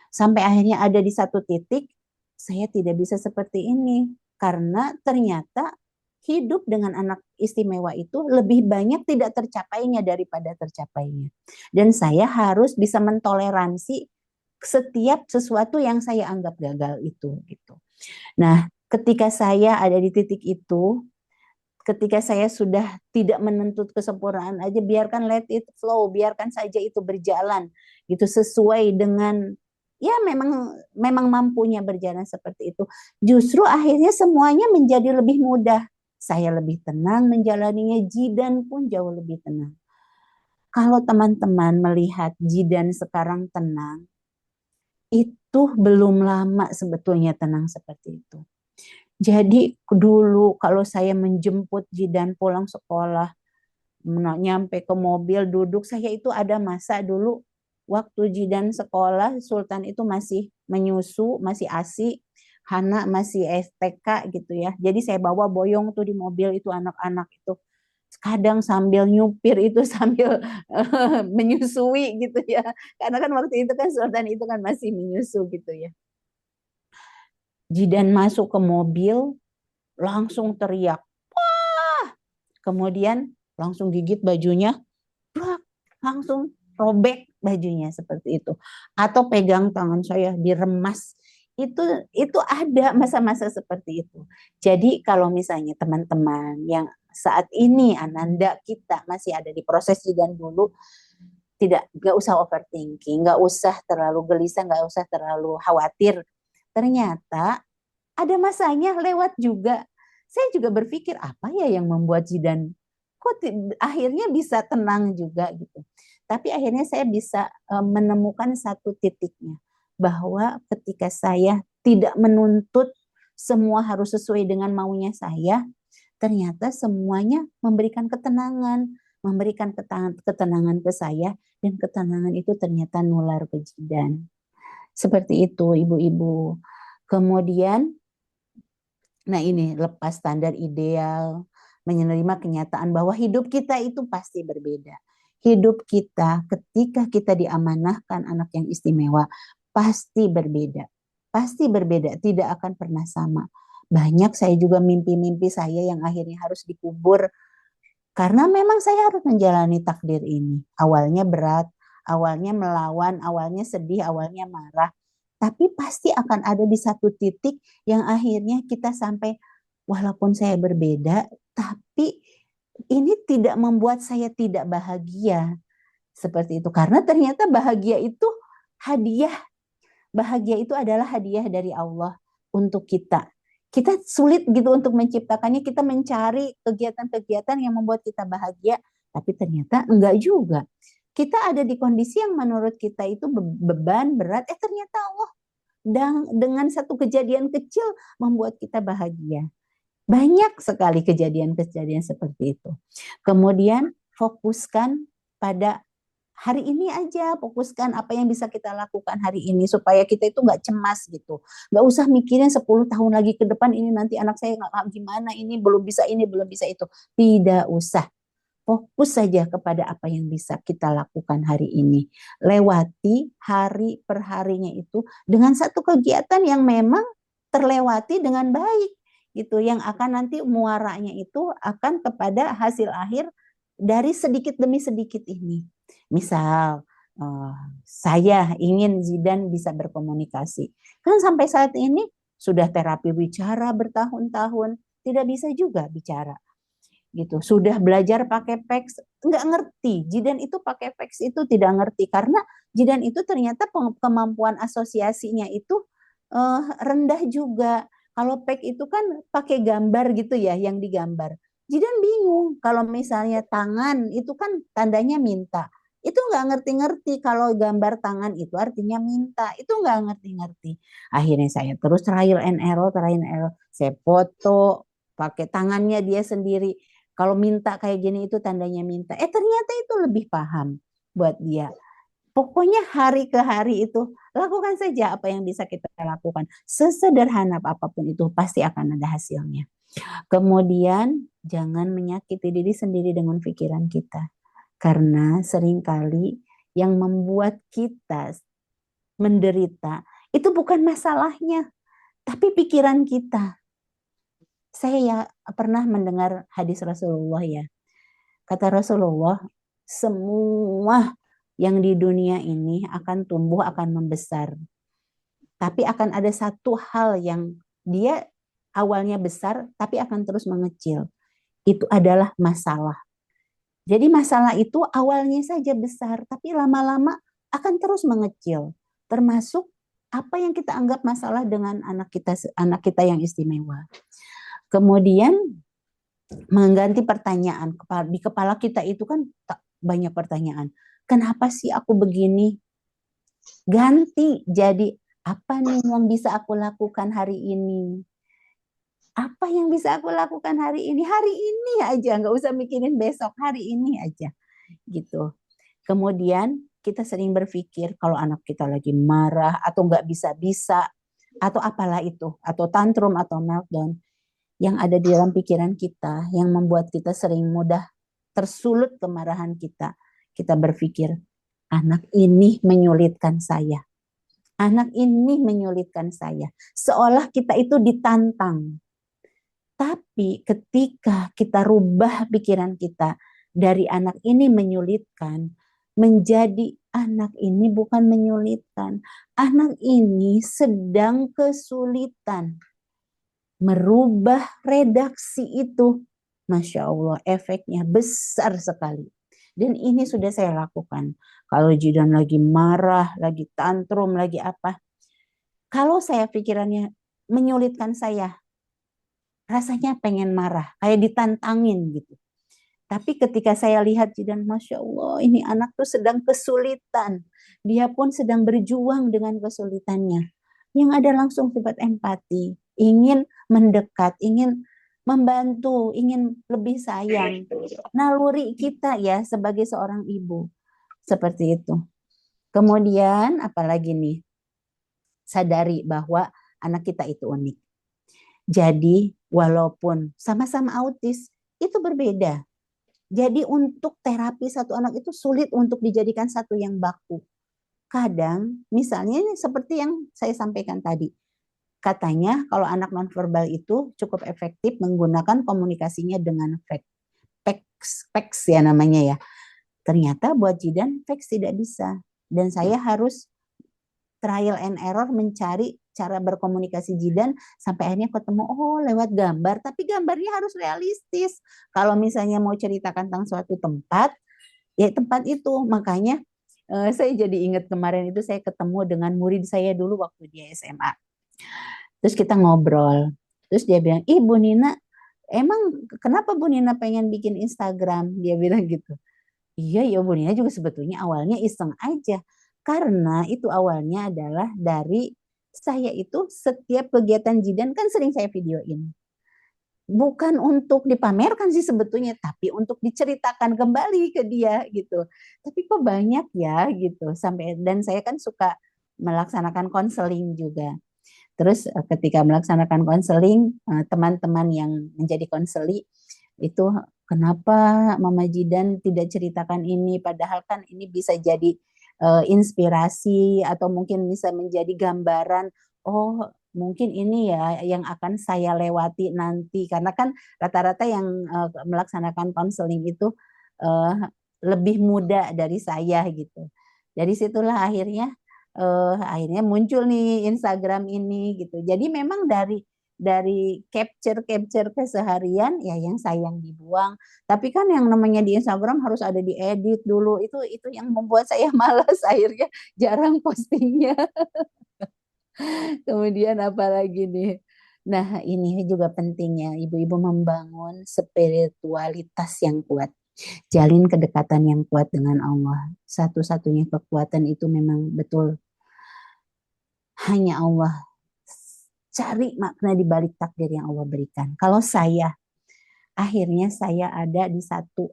Sampai akhirnya ada di satu titik saya tidak bisa seperti ini karena ternyata hidup dengan anak istimewa itu lebih banyak tidak tercapainya daripada tercapainya. Dan saya harus bisa mentoleransi setiap sesuatu yang saya anggap gagal itu gitu. Nah, ketika saya ada di titik itu, ketika saya sudah tidak menuntut kesempurnaan aja, biarkan let it flow, biarkan saja itu berjalan gitu sesuai dengan ya memang mampunya berjalan seperti itu. Justru akhirnya semuanya menjadi lebih mudah. Saya lebih tenang menjalaninya, Jidan pun jauh lebih tenang. Kalau teman-teman melihat Jidan sekarang tenang, itu belum lama sebetulnya tenang seperti itu. Jadi dulu kalau saya menjemput Jidan pulang sekolah, nyampe ke mobil duduk, saya itu ada masa dulu waktu Jidan sekolah, Sultan itu masih menyusu, masih ASI, Hana masih STK gitu ya. Jadi saya bawa boyong tuh di mobil itu anak-anak itu. Kadang sambil nyupir itu sambil menyusui gitu ya. Karena kan waktu itu kan Sultan itu kan masih menyusu gitu ya. Jidan masuk ke mobil, langsung teriak. Wah! Kemudian langsung gigit bajunya, langsung robek bajunya seperti itu. Atau pegang tangan saya diremas. Itu ada masa-masa seperti itu. Jadi kalau misalnya teman-teman yang saat ini Ananda kita masih ada di proses Jidan dulu, nggak usah overthinking, nggak usah terlalu gelisah, nggak usah terlalu khawatir. Ternyata ada masanya lewat juga. Saya juga berpikir apa ya yang membuat Jidan kok akhirnya bisa tenang juga gitu. Tapi akhirnya saya bisa menemukan satu titiknya bahwa ketika saya tidak menuntut semua harus sesuai dengan maunya saya, ternyata semuanya memberikan ketenangan ke saya dan ketenangan itu ternyata nular ke Jidan. Seperti itu ibu-ibu. Kemudian, nah ini lepas standar ideal, menerima kenyataan bahwa hidup kita itu pasti berbeda. Hidup kita ketika kita diamanahkan anak yang istimewa pasti berbeda. Pasti berbeda, tidak akan pernah sama. Banyak saya juga mimpi-mimpi saya yang akhirnya harus dikubur karena memang saya harus menjalani takdir ini. Awalnya berat, awalnya melawan, awalnya sedih, awalnya marah. Tapi pasti akan ada di satu titik yang akhirnya kita sampai, walaupun saya berbeda, tapi ini tidak membuat saya tidak bahagia. Seperti itu. Karena ternyata bahagia itu hadiah. Bahagia itu adalah hadiah dari Allah untuk kita. Kita sulit gitu untuk menciptakannya, kita mencari kegiatan-kegiatan yang membuat kita bahagia, tapi ternyata enggak juga. Kita ada di kondisi yang menurut kita itu beban, berat, ternyata Allah dengan satu kejadian kecil membuat kita bahagia. Banyak sekali kejadian-kejadian seperti itu. Kemudian fokuskan pada hari ini aja, fokuskan apa yang bisa kita lakukan hari ini supaya kita itu nggak cemas gitu. Nggak usah mikirin 10 tahun lagi ke depan ini nanti anak saya nggak gimana, ini, belum bisa itu. Tidak usah. Fokus saja kepada apa yang bisa kita lakukan hari ini. Lewati hari per harinya itu dengan satu kegiatan yang memang terlewati dengan baik gitu, yang akan nanti muaranya itu akan kepada hasil akhir dari sedikit demi sedikit ini. Misal saya ingin Zidan bisa berkomunikasi. Kan sampai saat ini sudah terapi bicara bertahun-tahun, tidak bisa juga bicara. Gitu. Sudah belajar pakai PEX, nggak ngerti. Zidan itu pakai PEX itu tidak ngerti karena Zidan itu ternyata kemampuan asosiasinya itu rendah juga. Kalau PEX itu kan pakai gambar gitu ya, yang digambar. Zidan bingung kalau misalnya tangan itu kan tandanya minta. Itu nggak ngerti-ngerti kalau gambar tangan itu artinya minta. Itu nggak ngerti-ngerti. Akhirnya saya terus trial and error. Saya foto pakai tangannya dia sendiri. Kalau minta kayak gini itu tandanya minta. Ternyata itu lebih paham buat dia. Pokoknya hari ke hari itu lakukan saja apa yang bisa kita lakukan. Sesederhana apapun itu pasti akan ada hasilnya. Kemudian jangan menyakiti diri sendiri dengan pikiran kita. Karena seringkali yang membuat kita menderita itu bukan masalahnya, tapi pikiran kita. Saya ya pernah mendengar hadis Rasulullah ya. Kata Rasulullah, semua yang di dunia ini akan tumbuh, akan membesar. Tapi akan ada satu hal yang dia awalnya besar, tapi akan terus mengecil. Itu adalah masalah. Jadi masalah itu awalnya saja besar, tapi lama-lama akan terus mengecil. Termasuk apa yang kita anggap masalah dengan anak kita yang istimewa. Kemudian mengganti pertanyaan di kepala kita itu kan banyak pertanyaan. Kenapa sih aku begini? Ganti jadi apa nih yang bisa aku lakukan hari ini? Apa yang bisa aku lakukan hari ini? Hari ini aja, nggak usah mikirin besok, hari ini aja gitu. Kemudian kita sering berpikir kalau anak kita lagi marah atau nggak bisa-bisa atau apalah itu, atau tantrum atau meltdown, yang ada di dalam pikiran kita yang membuat kita sering mudah tersulut kemarahan kita. Kita berpikir, anak ini menyulitkan saya. Anak ini menyulitkan saya. Seolah kita itu ditantang. Tapi ketika kita rubah pikiran kita dari anak ini menyulitkan, menjadi anak ini bukan menyulitkan. Anak ini sedang kesulitan. Merubah redaksi itu, Masya Allah, efeknya besar sekali. Dan ini sudah saya lakukan. Kalau Zidan lagi marah, lagi tantrum, lagi apa. Kalau saya pikirannya menyulitkan saya, rasanya pengen marah, kayak ditantangin gitu. Tapi ketika saya lihat Zidan, Masya Allah, ini anak tuh sedang kesulitan. Dia pun sedang berjuang dengan kesulitannya. Yang ada langsung sifat empati. Ingin mendekat, ingin membantu, ingin lebih sayang. Naluri kita ya sebagai seorang ibu. Seperti itu. Kemudian apalagi nih? sadari bahwa anak kita itu unik. Jadi walaupun sama-sama autis, itu berbeda. Jadi untuk terapi satu anak itu sulit untuk dijadikan satu yang baku. Kadang misalnya seperti yang saya sampaikan tadi, katanya kalau anak nonverbal itu cukup efektif menggunakan komunikasinya dengan PECS ya namanya ya. Ternyata buat Jidan PECS tidak bisa. Dan saya harus trial and error mencari cara berkomunikasi Jidan sampai akhirnya ketemu lewat gambar, tapi gambarnya harus realistis. Kalau misalnya mau ceritakan tentang suatu tempat, ya tempat itu. Makanya saya jadi ingat kemarin itu saya ketemu dengan murid saya dulu waktu dia SMA. Terus kita ngobrol. Terus dia bilang, "Bu Nina, emang kenapa Bu Nina pengen bikin Instagram?" Dia bilang gitu. Iya ya Bu Nina juga sebetulnya awalnya iseng aja. Karena itu awalnya adalah dari saya itu setiap kegiatan Jidan kan sering saya videoin. Bukan untuk dipamerkan sih sebetulnya, tapi untuk diceritakan kembali ke dia gitu. Tapi kok banyak ya gitu. Dan saya kan suka melaksanakan konseling juga. Terus ketika melaksanakan konseling, teman-teman yang menjadi konseli itu, kenapa Mama Jidan tidak ceritakan ini, padahal kan ini bisa jadi inspirasi atau mungkin bisa menjadi gambaran, mungkin ini ya yang akan saya lewati nanti, karena kan rata-rata yang melaksanakan konseling itu lebih muda dari saya gitu. Dari situlah akhirnya muncul nih Instagram ini gitu. Jadi memang dari capture keseharian ya yang sayang dibuang. Tapi kan yang namanya di Instagram harus ada diedit dulu. Itu yang membuat saya malas akhirnya jarang postingnya. Kemudian apalagi nih. Nah, ini juga pentingnya ibu-ibu membangun spiritualitas yang kuat. Jalin kedekatan yang kuat dengan Allah. Satu-satunya kekuatan itu memang betul hanya Allah. Cari makna di balik takdir yang Allah berikan. Kalau akhirnya saya ada di satu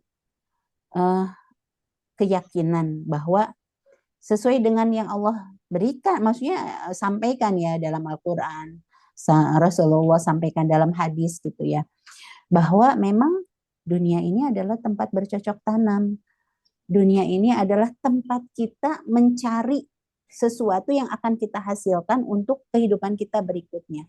keyakinan bahwa sesuai dengan yang Allah berikan, maksudnya sampaikan ya dalam Al-Quran, Rasulullah sampaikan dalam hadis gitu ya, bahwa memang dunia ini adalah tempat bercocok tanam. Dunia ini adalah tempat kita mencari sesuatu yang akan kita hasilkan untuk kehidupan kita berikutnya.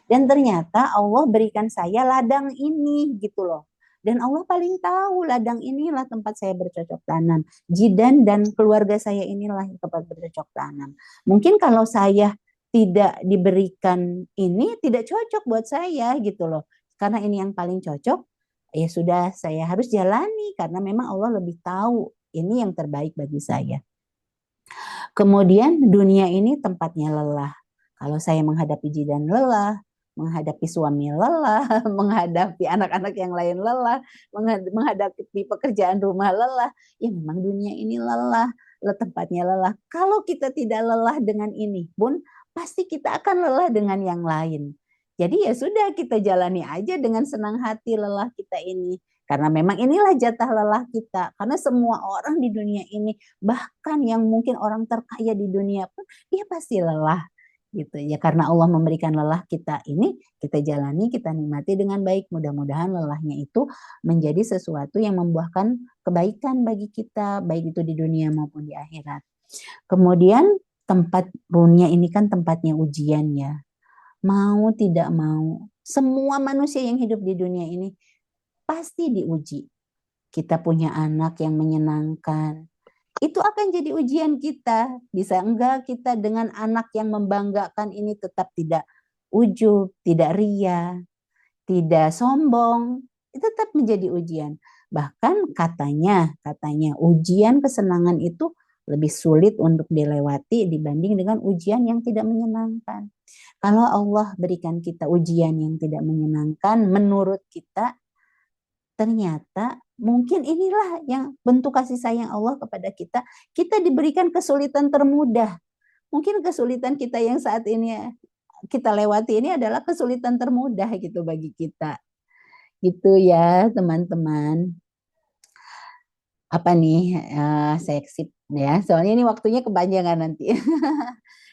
Dan ternyata Allah berikan saya ladang ini gitu loh. Dan Allah paling tahu ladang inilah tempat saya bercocok tanam. Jidan dan keluarga saya inilah tempat bercocok tanam. Mungkin kalau saya tidak diberikan ini, tidak cocok buat saya gitu loh. Karena ini yang paling cocok, ya sudah saya harus jalani. Karena memang Allah lebih tahu ini yang terbaik bagi saya. Kemudian dunia ini tempatnya lelah. Kalau saya menghadapi Jidan lelah, menghadapi suami lelah, menghadapi anak-anak yang lain lelah, menghadapi pekerjaan rumah lelah, ya memang dunia ini lelah, tempatnya lelah. Kalau kita tidak lelah dengan ini pun, pasti kita akan lelah dengan yang lain. Jadi ya sudah kita jalani aja dengan senang hati lelah kita ini. Karena memang inilah jatah lelah kita. Karena semua orang di dunia ini, bahkan yang mungkin orang terkaya di dunia pun, dia pasti lelah. Gitu ya, karena Allah memberikan lelah kita ini, kita jalani, kita nikmati dengan baik. Mudah-mudahan lelahnya itu menjadi sesuatu yang membuahkan kebaikan bagi kita, baik itu di dunia maupun di akhirat. Kemudian tempat dunia ini kan tempatnya ujian ya. Mau tidak mau, semua manusia yang hidup di dunia ini pasti diuji. Kita punya anak yang menyenangkan, itu akan jadi ujian kita. Bisa enggak kita dengan anak yang membanggakan ini tetap tidak ujub, tidak ria, tidak sombong, itu tetap menjadi ujian. Bahkan katanya ujian kesenangan itu lebih sulit untuk dilewati dibanding dengan ujian yang tidak menyenangkan. Kalau Allah berikan kita ujian yang tidak menyenangkan, menurut kita, ternyata mungkin inilah yang bentuk kasih sayang Allah kepada kita. Kita diberikan kesulitan termudah. Mungkin kesulitan kita yang saat ini kita lewati ini adalah kesulitan termudah gitu bagi kita. Gitu ya teman-teman. Apa nih, saya Ya, soalnya ini waktunya kepanjangan nanti.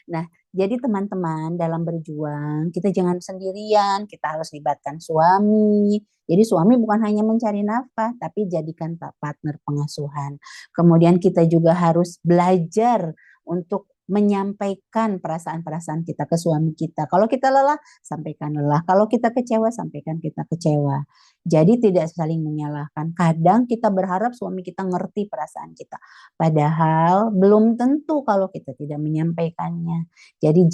Nah, jadi teman-teman dalam berjuang, kita jangan sendirian, kita harus libatkan suami. Jadi suami bukan hanya mencari nafkah, tapi jadikan partner pengasuhan. Kemudian kita juga harus belajar untuk menyampaikan perasaan-perasaan kita ke suami kita. Kalau kita lelah, sampaikan lelah. Kalau kita kecewa, sampaikan kita kecewa. Jadi tidak saling menyalahkan. Kadang kita berharap suami kita ngerti perasaan kita. Padahal belum tentu kalau kita tidak menyampaikannya. Jadi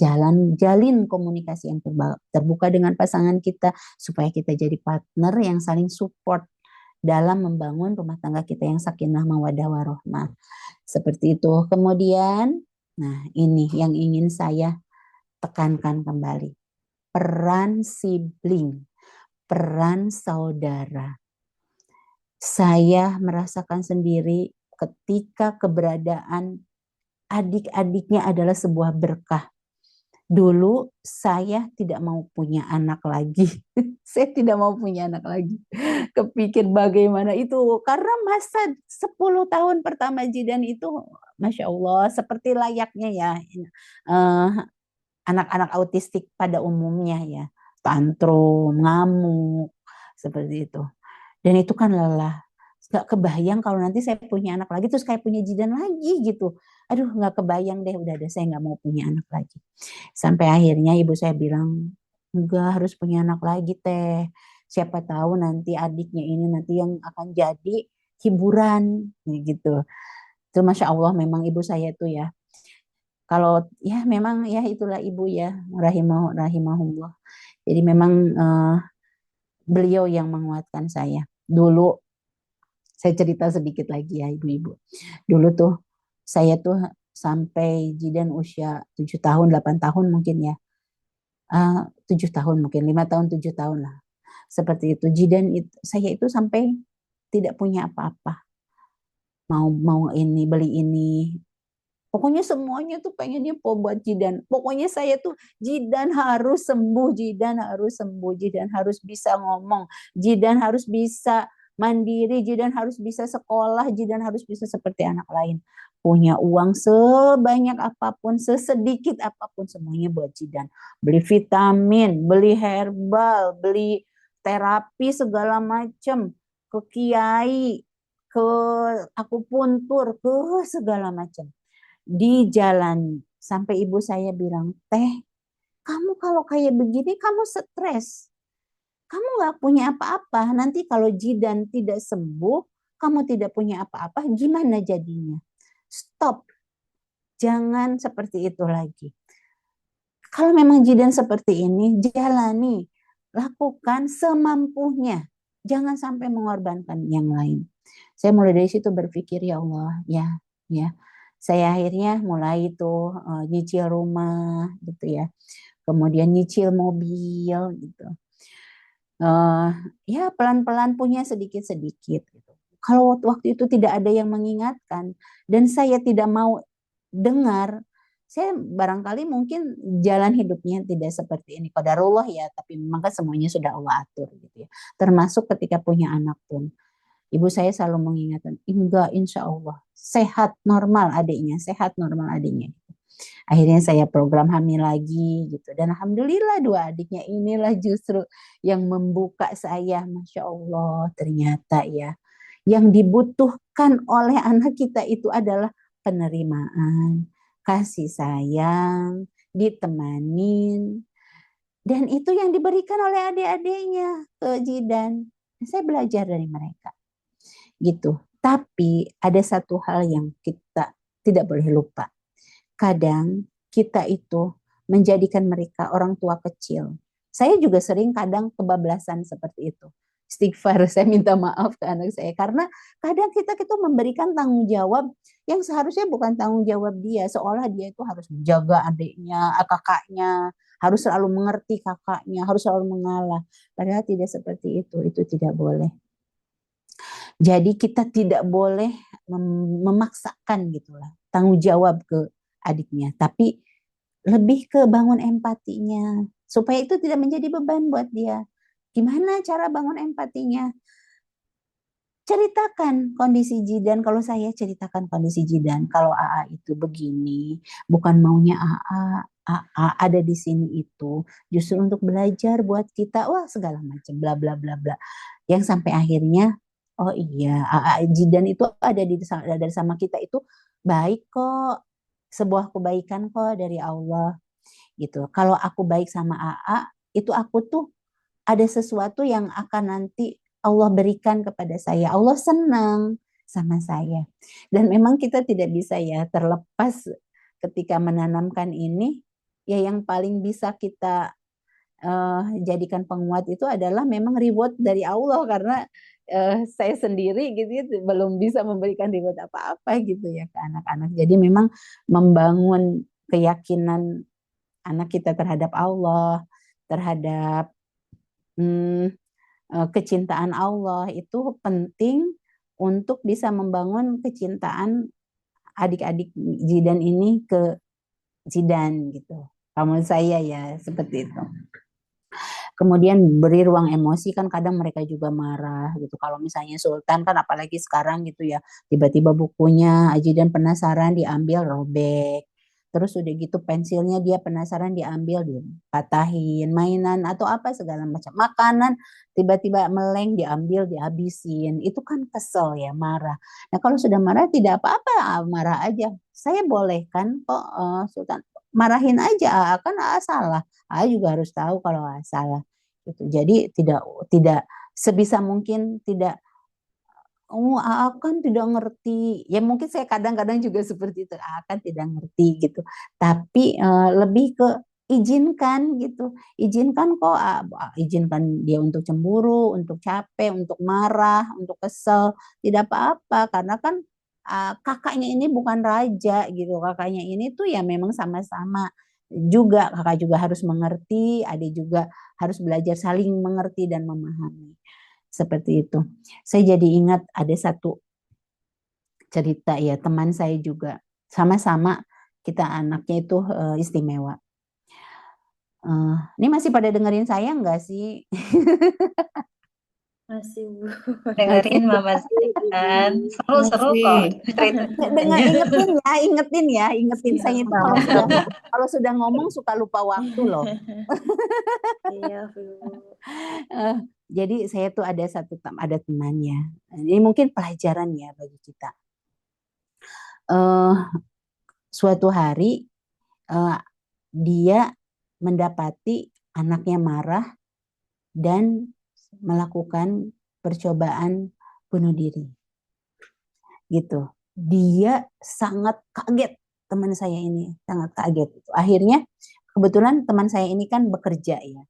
jalin komunikasi yang terbuka dengan pasangan kita supaya kita jadi partner yang saling support dalam membangun rumah tangga kita yang sakinah mawaddah warohmah. Seperti itu. Kemudian, nah ini yang ingin saya tekankan kembali. Peran sibling, peran saudara. Saya merasakan sendiri ketika keberadaan adik-adiknya adalah sebuah berkah. Dulu saya tidak mau punya anak lagi. Saya tidak mau punya anak lagi. Kepikir bagaimana itu. Karena masa 10 tahun pertama Jidan itu, Masya Allah, seperti layaknya ya. Anak-anak autistik pada umumnya ya. Tantrum, ngamuk, seperti itu. Dan itu kan lelah. Gak kebayang kalau nanti saya punya anak lagi terus kayak punya Jidan lagi gitu. Aduh gak kebayang deh, udah saya gak mau punya anak lagi. Sampai akhirnya ibu saya bilang, enggak harus punya anak lagi teh. Siapa tahu nanti adiknya ini nanti yang akan jadi hiburan gitu. Itu Masya Allah memang ibu saya tuh ya. Kalau ya memang ya itulah ibu ya, rahimahullah. Jadi memang beliau yang menguatkan saya. Dulu saya cerita sedikit lagi ya ibu-ibu. Dulu tuh saya tuh sampai Jidan usia 7 tahun, 8 tahun mungkin ya. 7 tahun mungkin, 5 tahun, 7 tahun lah. Seperti itu. Jidan itu, saya itu sampai tidak punya apa-apa. Mau ini, beli ini. Pokoknya semuanya tuh pengennya buat Jidan. Pokoknya saya tuh Jidan harus sembuh, Jidan harus sembuh, Jidan harus bisa ngomong, Jidan harus bisa mandiri, Jidan harus bisa sekolah, Jidan harus bisa seperti anak lain. Punya uang sebanyak apapun, sesedikit apapun, semuanya buat Jidan. Beli vitamin, beli herbal, beli terapi segala macam, ke kiai, ke akupuntur, ke segala macam. Di jalan sampai ibu saya bilang, teh, kamu kalau kayak begini kamu stres. Kamu nggak punya apa-apa. Nanti kalau Jidan tidak sembuh, kamu tidak punya apa-apa, gimana jadinya? Stop. Jangan seperti itu lagi. Kalau memang Jidan seperti ini, jalani. Lakukan semampunya. Jangan sampai mengorbankan yang lain. Saya mulai dari situ berpikir, ya Allah, ya. Saya akhirnya mulai itu nyicil rumah gitu ya. Kemudian nyicil mobil gitu. Ya pelan-pelan punya sedikit-sedikit gitu. Kalau waktu itu tidak ada yang mengingatkan dan saya tidak mau dengar, saya barangkali mungkin jalan hidupnya tidak seperti ini. Qadarullah ya, tapi memang kan semuanya sudah Allah atur gitu ya. Termasuk ketika punya anak pun. Ibu saya selalu mengingatkan, enggak, insya Allah sehat normal adiknya, sehat normal adiknya. Akhirnya saya program hamil lagi gitu, dan alhamdulillah 2 adiknya inilah justru yang membuka saya, Masya Allah, ternyata ya yang dibutuhkan oleh anak kita itu adalah penerimaan, kasih sayang, ditemanin, dan itu yang diberikan oleh adik-adiknya ke Jidan. Saya belajar dari mereka. Gitu. Tapi ada satu hal yang kita tidak boleh lupa. Kadang kita itu menjadikan mereka orang tua kecil. Saya juga sering kadang kebablasan seperti itu. Istighfar, saya minta maaf ke anak saya. Karena kadang kita memberikan tanggung jawab yang seharusnya bukan tanggung jawab dia. Seolah dia itu harus menjaga adiknya, kakaknya, harus selalu mengerti kakaknya, harus selalu mengalah. Padahal tidak seperti itu tidak boleh. Jadi kita tidak boleh memaksakan gitulah tanggung jawab ke adiknya, tapi lebih ke bangun empatinya supaya itu tidak menjadi beban buat dia. Gimana cara bangun empatinya? ceritakan kondisi Jidan. Kalau saya ceritakan kondisi Jidan, kalau AA itu begini, bukan maunya AA ada di sini itu justru untuk belajar buat kita, wah segala macam bla bla bla bla. Yang sampai akhirnya, oh iya, AA Jidan itu ada sama kita itu baik kok, sebuah kebaikan kok dari Allah gitu. Kalau aku baik sama AA, itu aku tuh ada sesuatu yang akan nanti Allah berikan kepada saya. Allah senang sama saya. Dan memang kita tidak bisa ya terlepas ketika menanamkan ini, ya yang paling bisa kita jadikan penguat itu adalah memang reward dari Allah, karena saya sendiri gitu ya, belum bisa memberikan reward apa-apa gitu ya ke anak-anak. Jadi memang membangun keyakinan anak kita terhadap Allah, terhadap kecintaan Allah itu penting untuk bisa membangun kecintaan adik-adik Jidan ini ke Jidan gitu. Kamu saya ya seperti itu. Kemudian beri ruang emosi, kan kadang mereka juga marah gitu. Kalau misalnya Sultan kan apalagi sekarang gitu ya, tiba-tiba bukunya Jidan penasaran diambil robek. Terus udah gitu pensilnya dia penasaran diambil dipatahin, mainan atau apa segala macam. Makanan tiba-tiba meleng diambil dihabisin. Itu kan kesel ya, marah. Nah kalau sudah marah tidak apa-apa, marah aja. Saya boleh kan kok Sultan marahin aja, kan salah. Juga harus tahu kalau salah. Gitu. Jadi tidak sebisa mungkin tidak, oh kan tidak ngerti. Ya mungkin saya kadang-kadang juga seperti itu, kan tidak ngerti gitu. Tapi lebih ke izinkan gitu. Izinkan kok, izinkan dia untuk cemburu, untuk capek, untuk marah, untuk kesel. Tidak apa-apa karena kan kakaknya ini bukan raja gitu. Kakaknya ini tuh ya memang sama-sama juga, kakak juga harus mengerti, adik juga harus belajar saling mengerti dan memahami. Seperti itu. Saya jadi ingat ada satu cerita ya, teman saya juga sama-sama kita anaknya itu istimewa. Ini masih pada dengerin saya enggak sih? Masih Bu. Dengerin Mama Zidan. Seru-seru kok Dengan cerita-ceritanya. ingetin saya itu kalau sudah ngomong suka lupa waktu loh. Iya Bu. Jadi saya tuh ada temannya. Ini mungkin pelajaran ya bagi kita. Suatu hari dia mendapati anaknya marah dan melakukan percobaan bunuh diri. Gitu. Dia sangat kaget, teman saya ini sangat kaget. Akhirnya kebetulan teman saya ini kan bekerja ya.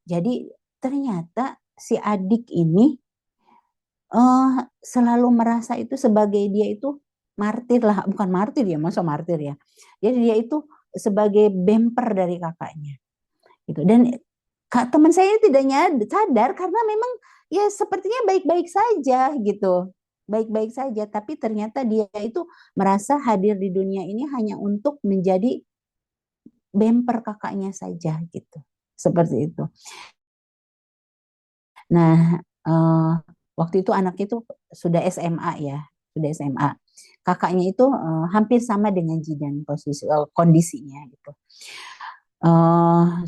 Jadi ternyata si adik ini selalu merasa itu sebagai dia itu martir lah, bukan martir ya, masa martir ya. Jadi dia itu sebagai bemper dari kakaknya. Gitu. Dan teman saya tidak sadar karena memang ya sepertinya baik-baik saja gitu. Baik-baik saja, tapi ternyata dia itu merasa hadir di dunia ini hanya untuk menjadi bemper kakaknya saja gitu. Seperti itu. Nah, waktu itu anaknya itu sudah SMA ya, sudah SMA. Kakaknya itu hampir sama dengan Jidan kondisinya gitu.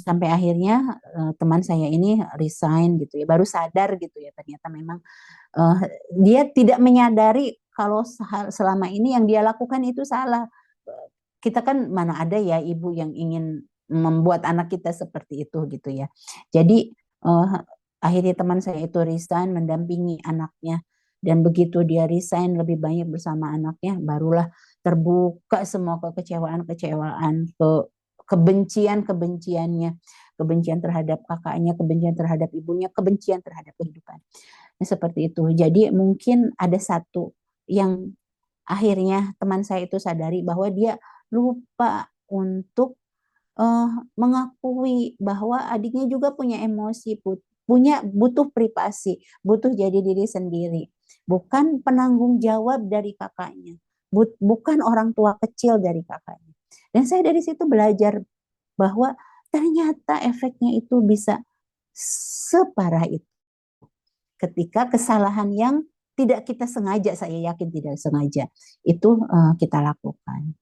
Sampai akhirnya teman saya ini resign gitu ya, baru sadar gitu ya, ternyata memang dia tidak menyadari kalau selama ini yang dia lakukan itu salah. Kita kan mana ada ya ibu yang ingin membuat anak kita seperti itu gitu ya. Jadi akhirnya teman saya itu resign mendampingi anaknya, dan begitu dia resign lebih banyak bersama anaknya, barulah terbuka semua kekecewaan-kecewaan, kebencian-kebenciannya, kebencian terhadap kakaknya, kebencian terhadap ibunya, kebencian terhadap kehidupan. Nah, seperti itu. Jadi mungkin ada satu yang akhirnya teman saya itu sadari bahwa dia lupa untuk mengakui bahwa adiknya juga punya emosi, butuh privasi, butuh jadi diri sendiri. Bukan penanggung jawab dari kakaknya, bukan orang tua kecil dari kakaknya. Dan saya dari situ belajar bahwa ternyata efeknya itu bisa separah itu. Ketika kesalahan yang tidak kita sengaja, saya yakin tidak sengaja itu kita lakukan.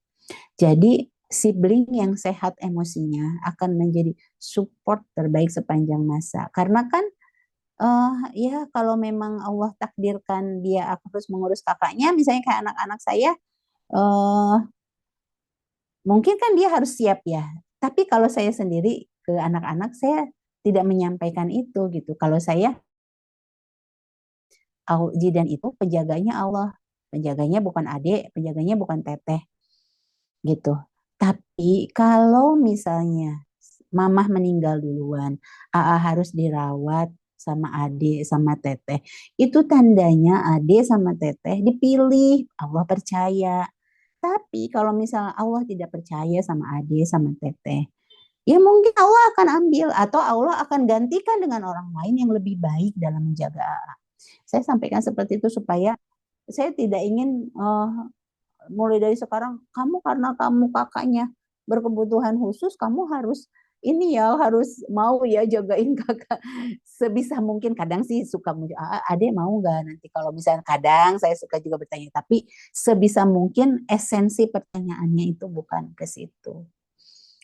Jadi sibling yang sehat emosinya akan menjadi support terbaik sepanjang masa. Karena kan ya kalau memang Allah takdirkan dia harus mengurus kakaknya, misalnya kayak anak-anak saya, eh, mungkin kan dia harus siap ya. Tapi kalau saya sendiri ke anak-anak, saya tidak menyampaikan itu gitu. Kalau saya, Jidan itu penjaganya Allah, penjaganya bukan adik, penjaganya bukan teteh gitu. Tapi kalau misalnya mamah meninggal duluan, AA harus dirawat sama adik sama teteh. Itu tandanya adik sama teteh dipilih, Allah percaya. Tapi kalau misalnya Allah tidak percaya sama adik sama teteh, ya mungkin Allah akan ambil atau Allah akan gantikan dengan orang lain yang lebih baik dalam menjaga AA. Saya sampaikan seperti itu supaya saya tidak ingin mulai dari sekarang, kamu karena kamu kakaknya berkebutuhan khusus, kamu harus ini ya, harus mau ya jagain kakak sebisa mungkin. Kadang sih suka adek mau nggak nanti kalau misalnya, kadang saya suka juga bertanya, tapi sebisa mungkin esensi pertanyaannya itu bukan ke situ.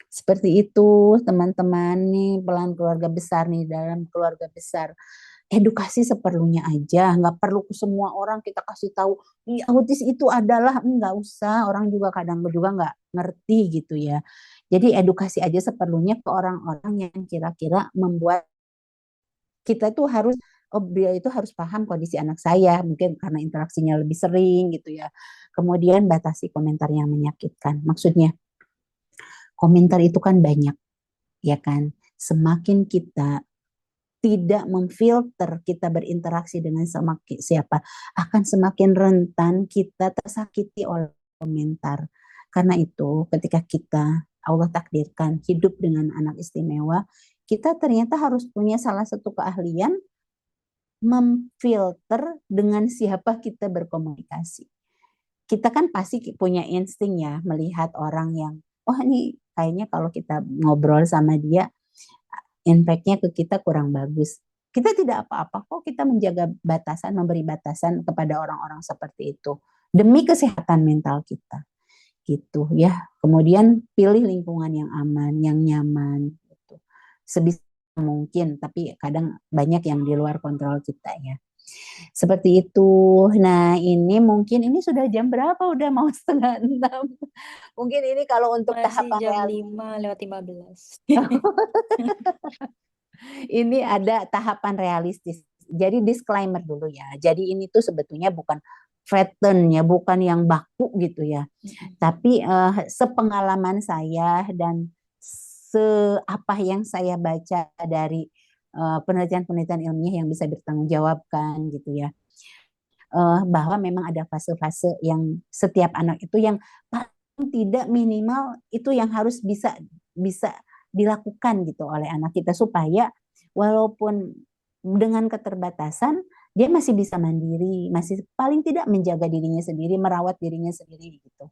Seperti itu teman-teman nih, pelan keluarga besar nih, dalam keluarga besar edukasi seperlunya aja, nggak perlu ke semua orang kita kasih tahu autis itu adalah, nggak usah, orang juga kadang juga nggak ngerti gitu ya. Jadi edukasi aja seperlunya ke orang-orang yang kira-kira membuat kita tuh harus, oh dia itu harus paham kondisi anak saya, mungkin karena interaksinya lebih sering gitu ya. Kemudian batasi komentar yang menyakitkan. Maksudnya komentar itu kan banyak, ya kan? Semakin kita tidak memfilter kita berinteraksi dengan siapa, akan semakin rentan kita tersakiti oleh komentar. Karena itu ketika kita Allah takdirkan hidup dengan anak istimewa, kita ternyata harus punya salah satu keahlian memfilter dengan siapa kita berkomunikasi. Kita kan pasti punya insting ya, melihat orang yang, oh ini kayaknya kalau kita ngobrol sama dia, impact-nya ke kita kurang bagus. Kita tidak apa-apa kok, kita menjaga batasan, memberi batasan kepada orang-orang seperti itu demi kesehatan mental kita gitu ya. Kemudian pilih lingkungan yang aman, yang nyaman gitu. Sebisa mungkin, tapi kadang banyak yang di luar kontrol kita ya. Seperti itu. Nah, ini mungkin ini sudah jam berapa? Udah mau 5:30. Mungkin ini kalau untuk Masih tahapan jam real 5:15. ini ada tahapan realistis. Jadi disclaimer dulu ya. Jadi ini tuh sebetulnya bukan pattern ya, bukan yang baku gitu ya. Tapi sepengalaman saya dan apa yang saya baca dari penelitian-penelitian ilmiah yang bisa bertanggung jawabkan gitu ya. Bahwa memang ada fase-fase yang setiap anak itu yang paling tidak minimal itu yang harus bisa dilakukan gitu oleh anak kita, supaya walaupun dengan keterbatasan dia masih bisa mandiri, masih paling tidak menjaga dirinya sendiri, merawat dirinya sendiri gitu.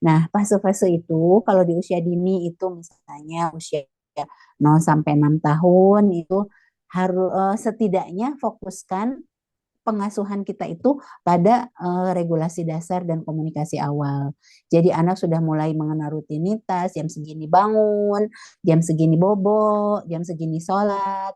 Nah, fase-fase itu kalau di usia dini itu misalnya usia 0 sampai 6 tahun itu harus setidaknya fokuskan pengasuhan kita itu pada regulasi dasar dan komunikasi awal. Jadi anak sudah mulai mengenal rutinitas, jam segini bangun, jam segini bobo, jam segini sholat,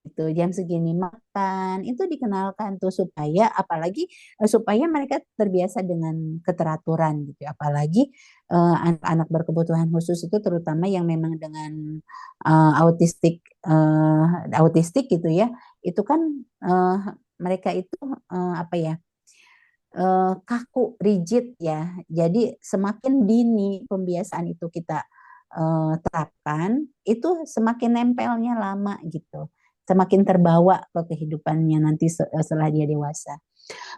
itu jam segini makan, itu dikenalkan tuh supaya apalagi supaya mereka terbiasa dengan keteraturan gitu. Apalagi anak-anak berkebutuhan khusus itu terutama yang memang dengan autistik gitu ya, itu kan mereka itu apa ya, kaku, rigid ya. Jadi semakin dini pembiasaan itu kita terapkan, itu semakin nempelnya lama gitu. Semakin terbawa ke kehidupannya nanti setelah dia dewasa.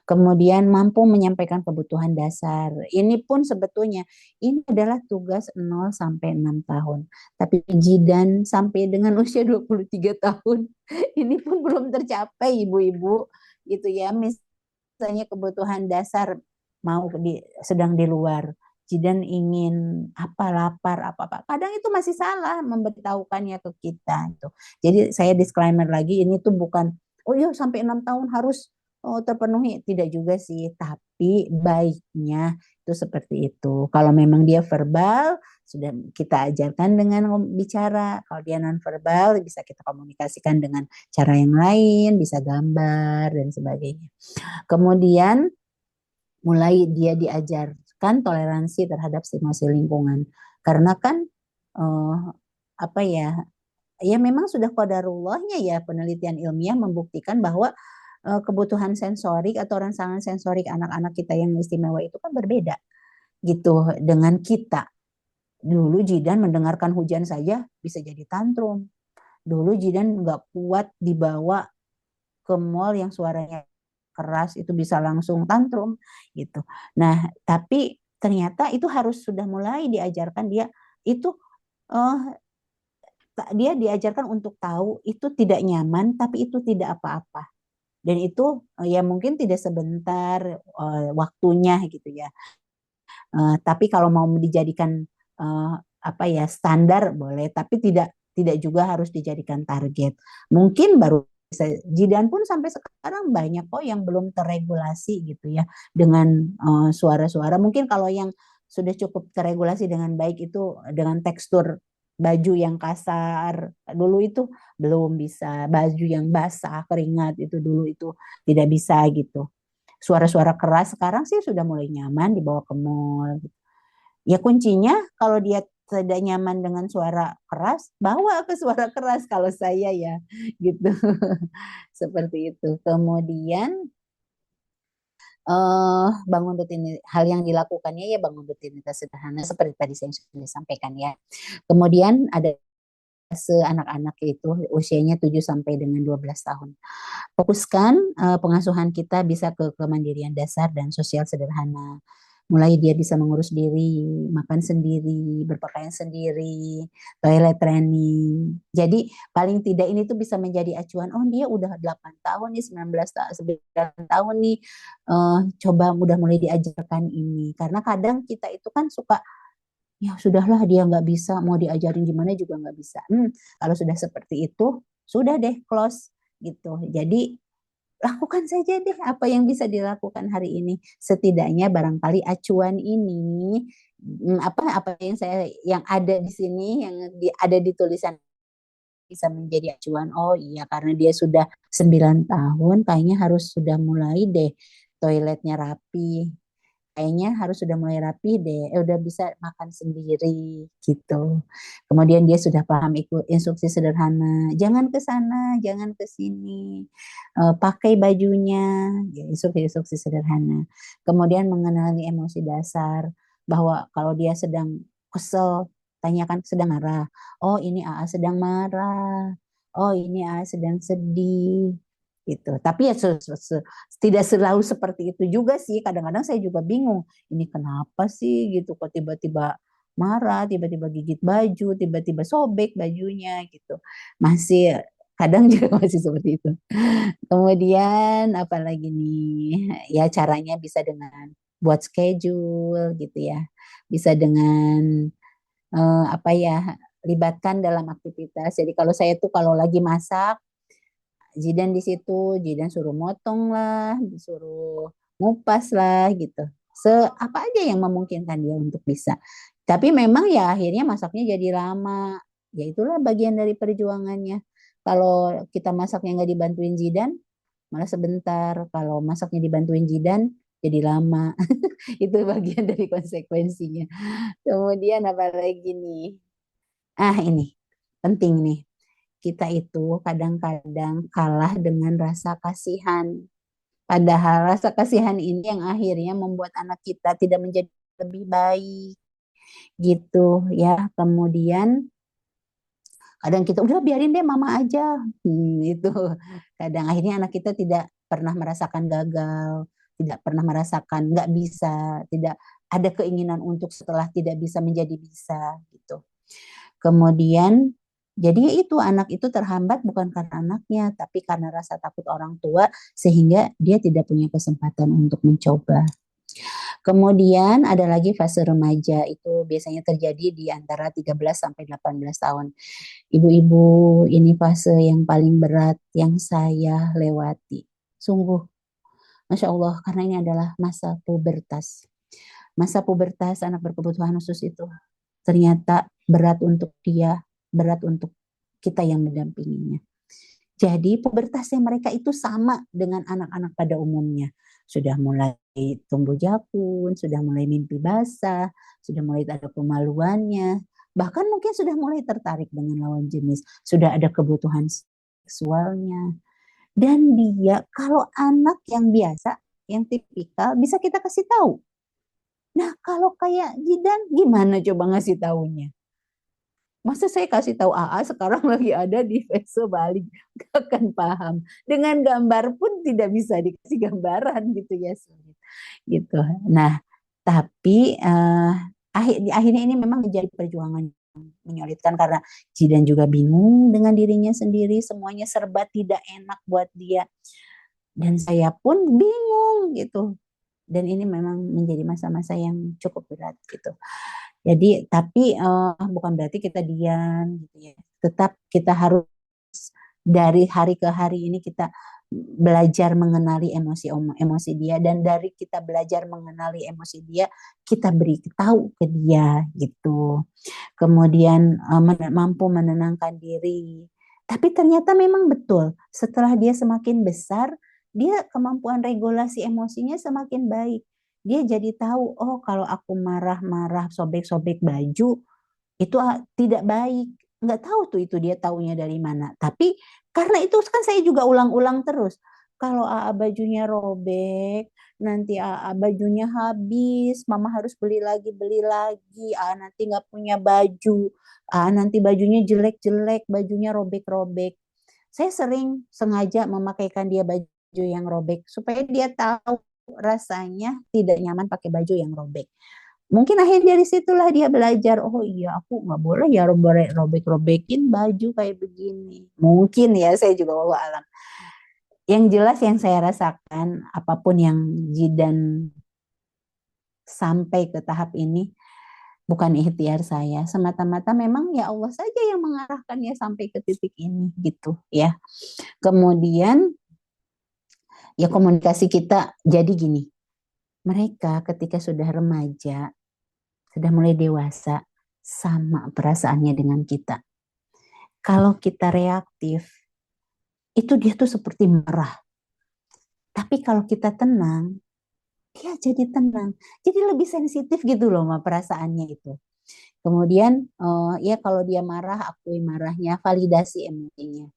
Kemudian mampu menyampaikan kebutuhan dasar. Ini pun sebetulnya ini adalah tugas 0 sampai 6 tahun. Tapi Jidan sampai dengan usia 23 tahun ini pun belum tercapai ibu-ibu gitu ya. Misalnya kebutuhan dasar sedang di luar. Jidan ingin apa, lapar apa. Kadang itu masih salah memberitahukannya ke kita itu. Jadi saya disclaimer lagi, ini tuh bukan oh iya sampai 6 tahun harus terpenuhi. Tidak juga sih, tapi baiknya itu seperti itu. Kalau memang dia verbal, sudah kita ajarkan dengan bicara. Kalau dia non verbal, bisa kita komunikasikan dengan cara yang lain, bisa gambar dan sebagainya. Kemudian mulai dia diajarkan toleransi terhadap stimulasi lingkungan. Karena kan apa ya, ya memang sudah qadarullahnya ya, penelitian ilmiah membuktikan bahwa kebutuhan sensorik atau rangsangan sensorik anak-anak kita yang istimewa itu kan berbeda gitu dengan kita. Dulu Jidan mendengarkan hujan saja bisa jadi tantrum. Dulu Jidan nggak kuat dibawa ke mall yang suaranya keras, itu bisa langsung tantrum gitu. Nah, tapi ternyata itu harus sudah mulai diajarkan dia itu, eh, dia diajarkan untuk tahu itu tidak nyaman, tapi itu tidak apa-apa. Dan itu ya mungkin tidak sebentar waktunya gitu ya. Tapi kalau mau dijadikan apa ya standar boleh, tapi tidak juga harus dijadikan target. Mungkin baru bisa. Jidan pun sampai sekarang banyak kok yang belum terregulasi gitu ya dengan suara-suara. Mungkin kalau yang sudah cukup terregulasi dengan baik itu dengan tekstur baju yang kasar. Dulu itu belum bisa. Baju yang basah, keringat itu dulu itu tidak bisa gitu. Suara-suara keras sekarang sih sudah mulai nyaman dibawa ke mall. Ya kuncinya kalau dia tidak nyaman dengan suara keras, bawa ke suara keras kalau saya ya gitu. Seperti itu. Kemudian bangun rutinitas, hal yang dilakukannya ya bangun rutinitas sederhana seperti tadi saya sudah sampaikan ya. Kemudian ada anak-anak itu usianya 7 sampai dengan 12 tahun. Fokuskan pengasuhan kita bisa ke kemandirian dasar dan sosial sederhana. Mulai dia bisa mengurus diri, makan sendiri, berpakaian sendiri, toilet training. Jadi paling tidak ini tuh bisa menjadi acuan, oh dia udah 8 tahun nih, 9 tahun nih, coba udah mulai diajarkan ini. Karena kadang kita itu kan suka, ya sudahlah dia nggak bisa, mau diajarin gimana juga nggak bisa. Kalau sudah seperti itu, sudah deh close gitu. Jadi lakukan saja deh apa yang bisa dilakukan hari ini. Setidaknya barangkali acuan ini apa yang ada di sini ada di tulisan bisa menjadi acuan. Oh iya, karena dia sudah 9 tahun kayaknya harus sudah mulai deh toiletnya rapi. Kayaknya harus sudah mulai rapi deh, udah bisa makan sendiri gitu. Kemudian dia sudah paham ikut instruksi sederhana, jangan ke sana, jangan ke sini, pakai bajunya, ya, instruksi-instruksi sederhana. Kemudian mengenali emosi dasar, bahwa kalau dia sedang kesel, tanyakan sedang marah. Oh ini AA sedang marah, oh ini AA sedang sedih gitu. Tapi ya tidak selalu seperti itu juga sih. Kadang-kadang saya juga bingung. Ini kenapa sih gitu? Kok tiba-tiba marah, tiba-tiba gigit baju, tiba-tiba sobek bajunya gitu. Masih kadang juga masih seperti itu. Kemudian apalagi nih? Ya caranya bisa dengan buat schedule gitu ya. Bisa dengan apa ya? Libatkan dalam aktivitas. Jadi kalau saya tuh kalau lagi masak Jidan di situ, Jidan suruh motong lah, disuruh ngupas lah gitu. Apa aja yang memungkinkan dia untuk bisa. Tapi memang ya akhirnya masaknya jadi lama. Ya itulah bagian dari perjuangannya. Kalau kita masaknya nggak dibantuin Jidan, malah sebentar. Kalau masaknya dibantuin Jidan, jadi lama. Itu bagian dari konsekuensinya. Kemudian apa lagi nih? Ini penting nih, kita itu kadang-kadang kalah dengan rasa kasihan. Padahal rasa kasihan ini yang akhirnya membuat anak kita tidak menjadi lebih baik gitu ya. Kemudian kadang kita udah biarin deh mama aja. Itu kadang akhirnya anak kita tidak pernah merasakan gagal, tidak pernah merasakan nggak bisa, tidak ada keinginan untuk setelah tidak bisa menjadi bisa gitu. Kemudian jadi itu anak itu terhambat bukan karena anaknya, tapi karena rasa takut orang tua sehingga dia tidak punya kesempatan untuk mencoba. Kemudian ada lagi fase remaja, itu biasanya terjadi di antara 13 sampai 18 tahun. Ibu-ibu, ini fase yang paling berat yang saya lewati. Sungguh Masya Allah, karena ini adalah masa pubertas. Masa pubertas anak berkebutuhan khusus itu ternyata berat untuk dia, berat untuk kita yang mendampinginya. Jadi pubertasnya mereka itu sama dengan anak-anak pada umumnya. Sudah mulai tumbuh jakun, sudah mulai mimpi basah, sudah mulai ada pemaluannya, bahkan mungkin sudah mulai tertarik dengan lawan jenis, sudah ada kebutuhan seksualnya. Dan dia kalau anak yang biasa, yang tipikal bisa kita kasih tahu. Nah, kalau kayak Jidan gimana coba ngasih taunya? Masa saya kasih tahu AA sekarang lagi ada di Veso Bali, gak akan paham. Dengan gambar pun tidak bisa dikasih gambaran gitu ya, sulit. Gitu. Nah, tapi akhirnya ini memang menjadi perjuangan yang menyulitkan karena Jidan juga bingung dengan dirinya sendiri, semuanya serba tidak enak buat dia. Dan saya pun bingung gitu. Dan ini memang menjadi masa-masa yang cukup berat gitu. Jadi tapi bukan berarti kita diam gitu ya. Tetap kita harus dari hari ke hari ini kita belajar mengenali emosi dia, dan dari kita belajar mengenali emosi dia, kita beri tahu ke dia gitu. Kemudian mampu menenangkan diri. Tapi ternyata memang betul, setelah dia semakin besar, dia kemampuan regulasi emosinya semakin baik. Dia jadi tahu, oh kalau aku marah-marah, sobek-sobek baju, itu tidak baik. Nggak tahu tuh itu dia taunya dari mana. Tapi karena itu kan saya juga ulang-ulang terus. Kalau AA bajunya robek, nanti AA bajunya habis, Mama harus beli lagi, AA nanti nggak punya baju, AA nanti bajunya jelek-jelek, bajunya robek-robek. Saya sering sengaja memakaikan dia baju yang robek, supaya dia tahu rasanya tidak nyaman pakai baju yang robek. Mungkin akhirnya dari situlah dia belajar, oh iya aku nggak boleh ya robek-robekin baju kayak begini. Mungkin ya, saya juga wallahu alam. Yang jelas yang saya rasakan, apapun yang Jidan sampai ke tahap ini, bukan ikhtiar saya, semata-mata memang ya Allah saja yang mengarahkannya sampai ke titik ini gitu ya. Kemudian ya komunikasi kita jadi gini, mereka ketika sudah remaja, sudah mulai dewasa, sama perasaannya dengan kita. Kalau kita reaktif, itu dia tuh seperti marah. Tapi kalau kita tenang, dia jadi tenang. Jadi lebih sensitif gitu loh sama perasaannya itu. Kemudian ya kalau dia marah, akui marahnya, validasi emosinya.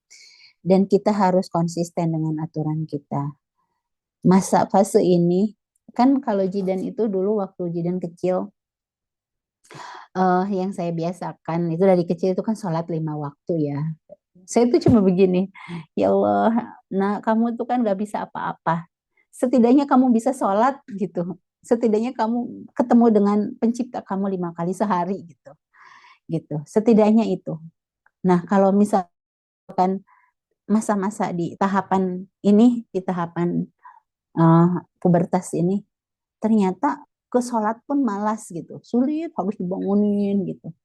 Dan kita harus konsisten dengan aturan kita. Masa fase ini, kan kalau Jidan itu dulu waktu Jidan kecil, yang saya biasakan itu dari kecil itu kan sholat 5 waktu ya. Saya tuh cuma begini, ya Allah, nah kamu tuh kan gak bisa apa-apa. Setidaknya kamu bisa sholat gitu. Setidaknya kamu ketemu dengan pencipta kamu 5 kali sehari gitu. Gitu. Setidaknya itu. Nah kalau misalkan masa-masa di tahapan ini, di tahapan pubertas ini, ternyata ke sholat pun malas gitu. Sulit, harus dibangunin gitu.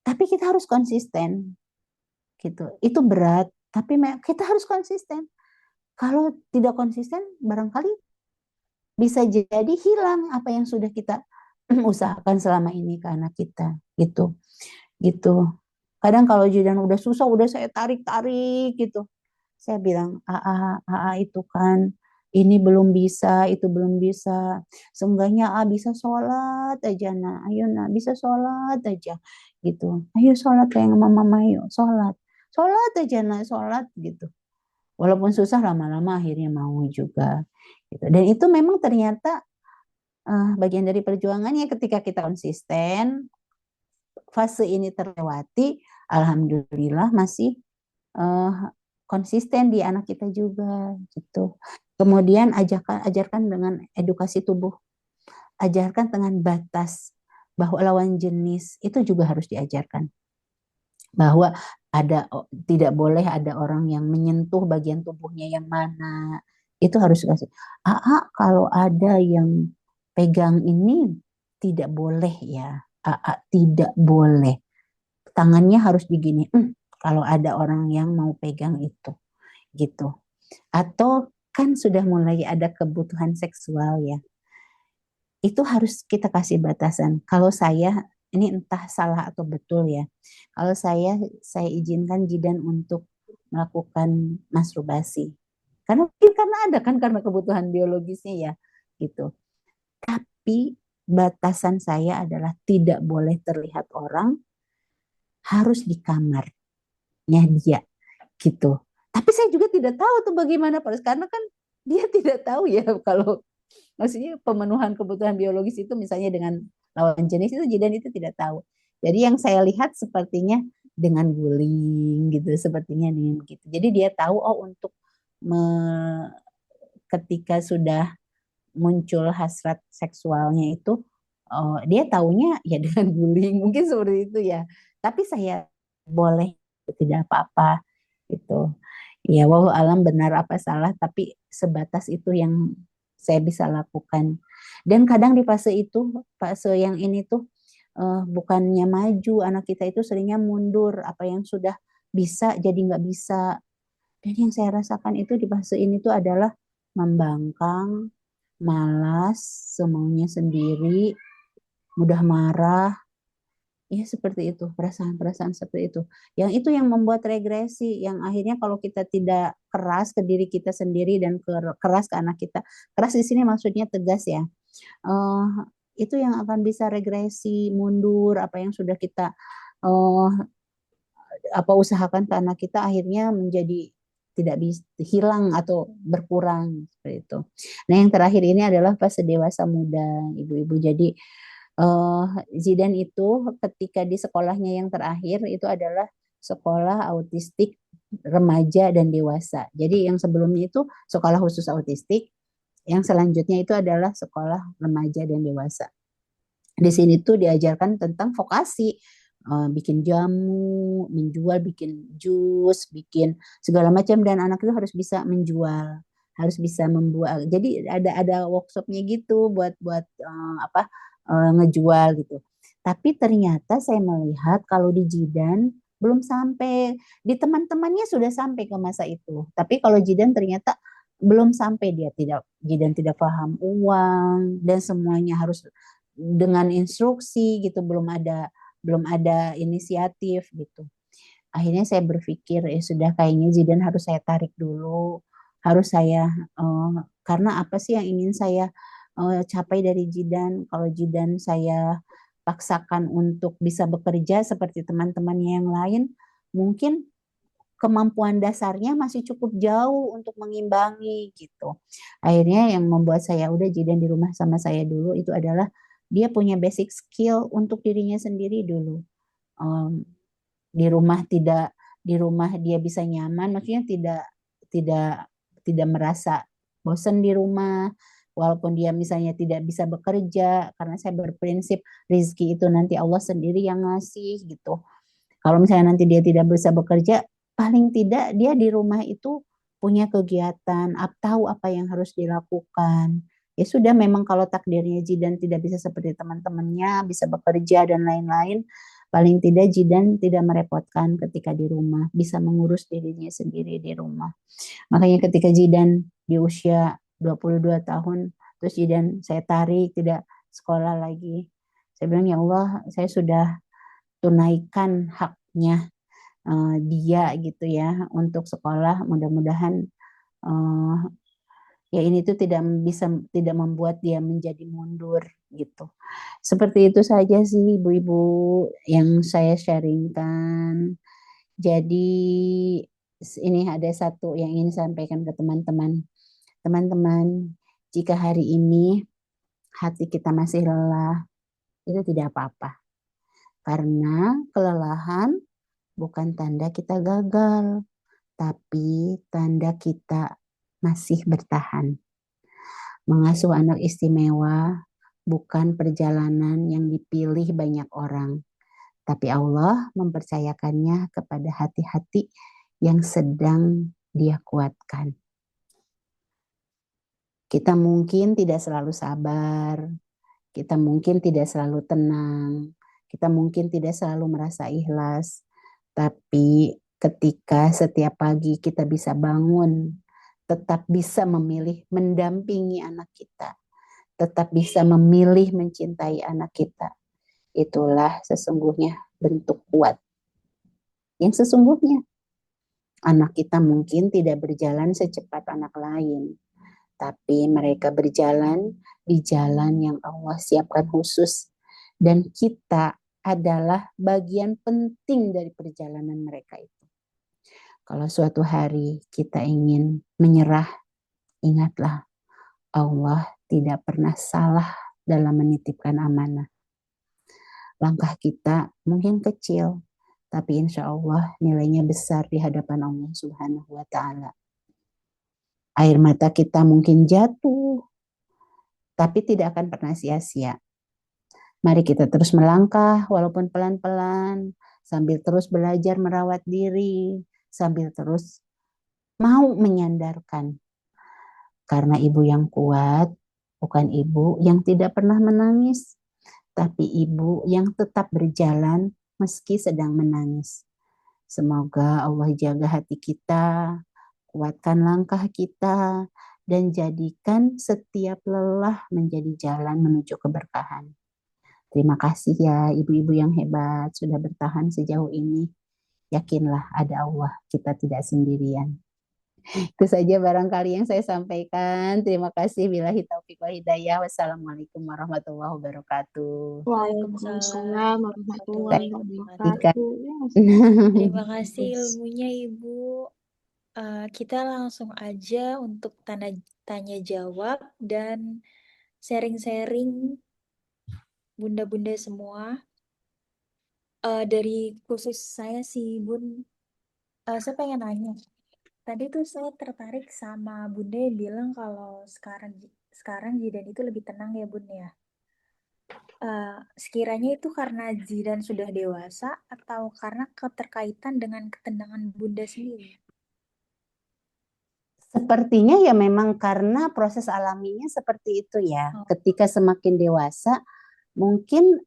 Tapi kita harus konsisten gitu. Itu berat, tapi kita harus konsisten. Kalau tidak konsisten, barangkali bisa jadi hilang apa yang sudah kita usahakan selama ini ke anak kita gitu. Gitu. Kadang kalau Jidan udah susah, udah saya tarik-tarik gitu. Saya bilang, AA itu kan ini belum bisa, itu belum bisa. Seenggaknya AA bisa sholat aja, nak. Ayo, nak, bisa sholat aja. Gitu. Ayo sholat kayak mama, yuk. Sholat. Sholat aja, nak, sholat gitu. Walaupun susah, lama-lama akhirnya mau juga. Gitu. Dan itu memang ternyata bagian dari perjuangannya ketika kita konsisten, fase ini terlewati, alhamdulillah masih konsisten di anak kita juga gitu. Kemudian ajarkan dengan edukasi tubuh, ajarkan dengan batas bahwa lawan jenis itu juga harus diajarkan, bahwa tidak boleh ada orang yang menyentuh bagian tubuhnya yang mana, itu harus dikasih. Kalau ada yang pegang ini tidak boleh ya, tidak boleh, tangannya harus digini. Kalau ada orang yang mau pegang itu gitu. Atau kan sudah mulai ada kebutuhan seksual ya, itu harus kita kasih batasan. Kalau saya, ini entah salah atau betul ya, kalau saya izinkan Jidan untuk melakukan masturbasi. Karena ada kan, karena kebutuhan biologisnya ya, gitu. Tapi batasan saya adalah tidak boleh terlihat orang, harus di kamarnya dia, gitu. Tapi saya juga tidak tahu tuh bagaimana Pak, karena kan dia tidak tahu ya kalau maksudnya pemenuhan kebutuhan biologis itu misalnya dengan lawan jenis itu Jidan itu tidak tahu. Jadi yang saya lihat sepertinya dengan guling gitu, sepertinya dengan begitu. Jadi dia tahu untuk ketika sudah muncul hasrat seksualnya itu, dia taunya ya dengan guling, mungkin seperti itu ya. Tapi saya boleh, tidak apa-apa gitu. Ya, wallahu alam benar apa salah, tapi sebatas itu yang saya bisa lakukan. Dan kadang di fase itu, fase yang ini tuh bukannya maju, anak kita itu seringnya mundur, apa yang sudah bisa jadi nggak bisa. Dan yang saya rasakan itu di fase ini tuh adalah membangkang, malas, semaunya sendiri, mudah marah. Ya seperti itu, perasaan-perasaan seperti itu. Yang itu yang membuat regresi, yang akhirnya kalau kita tidak keras ke diri kita sendiri dan keras ke anak kita, keras di sini maksudnya tegas ya, eh, itu yang akan bisa regresi, mundur, apa yang sudah kita eh, usahakan ke anak kita akhirnya menjadi tidak bisa hilang atau berkurang seperti itu. Nah yang terakhir ini adalah fase dewasa muda, ibu-ibu. Jadi Zidan itu ketika di sekolahnya yang terakhir itu adalah sekolah autistik remaja dan dewasa. Jadi yang sebelumnya itu sekolah khusus autistik, yang selanjutnya itu adalah sekolah remaja dan dewasa. Di sini tuh diajarkan tentang vokasi, bikin jamu, menjual, bikin jus, bikin segala macam, dan anak itu harus bisa menjual, harus bisa membuat. Jadi ada workshopnya gitu buat buat ngejual gitu. Tapi ternyata saya melihat kalau di Jidan belum sampai, di teman-temannya sudah sampai ke masa itu. Tapi kalau Jidan ternyata belum sampai, Jidan tidak paham uang dan semuanya harus dengan instruksi gitu, belum ada inisiatif gitu. Akhirnya saya berpikir ya sudah, kayaknya Zidan harus saya tarik dulu, harus saya karena apa sih yang ingin saya capai dari Zidan. Kalau Zidan saya paksakan untuk bisa bekerja seperti teman-temannya yang lain, mungkin kemampuan dasarnya masih cukup jauh untuk mengimbangi gitu. Akhirnya yang membuat saya udah Jidan di rumah sama saya dulu itu adalah dia punya basic skill untuk dirinya sendiri dulu. Um, di rumah dia bisa nyaman, maksudnya tidak tidak merasa bosan di rumah, walaupun dia misalnya tidak bisa bekerja, karena saya berprinsip rezeki itu nanti Allah sendiri yang ngasih gitu. Kalau misalnya nanti dia tidak bisa bekerja, paling tidak dia di rumah itu punya kegiatan, tahu apa yang harus dilakukan. Ya sudah, memang kalau takdirnya Jidan tidak bisa seperti teman-temannya, bisa bekerja dan lain-lain, paling tidak Jidan tidak merepotkan ketika di rumah, bisa mengurus dirinya sendiri di rumah. Makanya ketika Jidan di usia 22 tahun, terus Jidan saya tarik tidak sekolah lagi. Saya bilang, ya Allah, saya sudah tunaikan haknya dia gitu ya untuk sekolah. Mudah-mudahan ya ini tuh tidak membuat dia menjadi mundur gitu. Seperti itu saja sih ibu-ibu yang saya sharingkan. Jadi ini ada satu yang ingin sampaikan ke teman-teman. Teman-teman, jika hari ini hati kita masih lelah, itu tidak apa-apa. Karena kelelahan bukan tanda kita gagal, tapi tanda kita masih bertahan. Mengasuh anak istimewa bukan perjalanan yang dipilih banyak orang, tapi Allah mempercayakannya kepada hati-hati yang sedang Dia kuatkan. Kita mungkin tidak selalu sabar, kita mungkin tidak selalu tenang, kita mungkin tidak selalu merasa ikhlas, tapi ketika setiap pagi kita bisa bangun tetap bisa memilih mendampingi anak kita, tetap bisa memilih mencintai anak kita. Itulah sesungguhnya bentuk kuat yang sesungguhnya. Anak kita mungkin tidak berjalan secepat anak lain, tapi mereka berjalan di jalan yang Allah siapkan khusus. Dan kita adalah bagian penting dari perjalanan mereka itu. Kalau suatu hari kita ingin menyerah, ingatlah Allah tidak pernah salah dalam menitipkan amanah. Langkah kita mungkin kecil, tapi insya Allah nilainya besar di hadapan Allah Subhanahu wa Ta'ala. Air mata kita mungkin jatuh, tapi tidak akan pernah sia-sia. Mari kita terus melangkah walaupun pelan-pelan, sambil terus belajar merawat diri, sambil terus mau menyandarkan. Karena ibu yang kuat bukan ibu yang tidak pernah menangis, tapi ibu yang tetap berjalan meski sedang menangis. Semoga Allah jaga hati kita, kuatkan langkah kita, dan jadikan setiap lelah menjadi jalan menuju keberkahan. Terima kasih ya ibu-ibu yang hebat sudah bertahan sejauh ini. Yakinlah ada Allah, kita tidak sendirian. Itu saja barangkali yang saya sampaikan. Terima kasih. Billahi taufiq wal hidayah. Wassalamualaikum warahmatullahi wabarakatuh. Waalaikumsalam warahmatullahi Ika. wabarakatuh. Terima kasih ilmunya Ibu. Kita langsung aja untuk tanya jawab dan sharing-sharing bunda-bunda semua. Dari khusus saya sih Bun, saya pengen nanya. Tadi tuh saya tertarik sama Bunda yang bilang kalau sekarang Zidan itu lebih tenang ya Bun ya. Sekiranya itu karena Zidan sudah dewasa atau karena keterkaitan dengan ketenangan Bunda sendiri? Sepertinya ya memang karena proses alaminya seperti itu ya. Ketika semakin dewasa, mungkin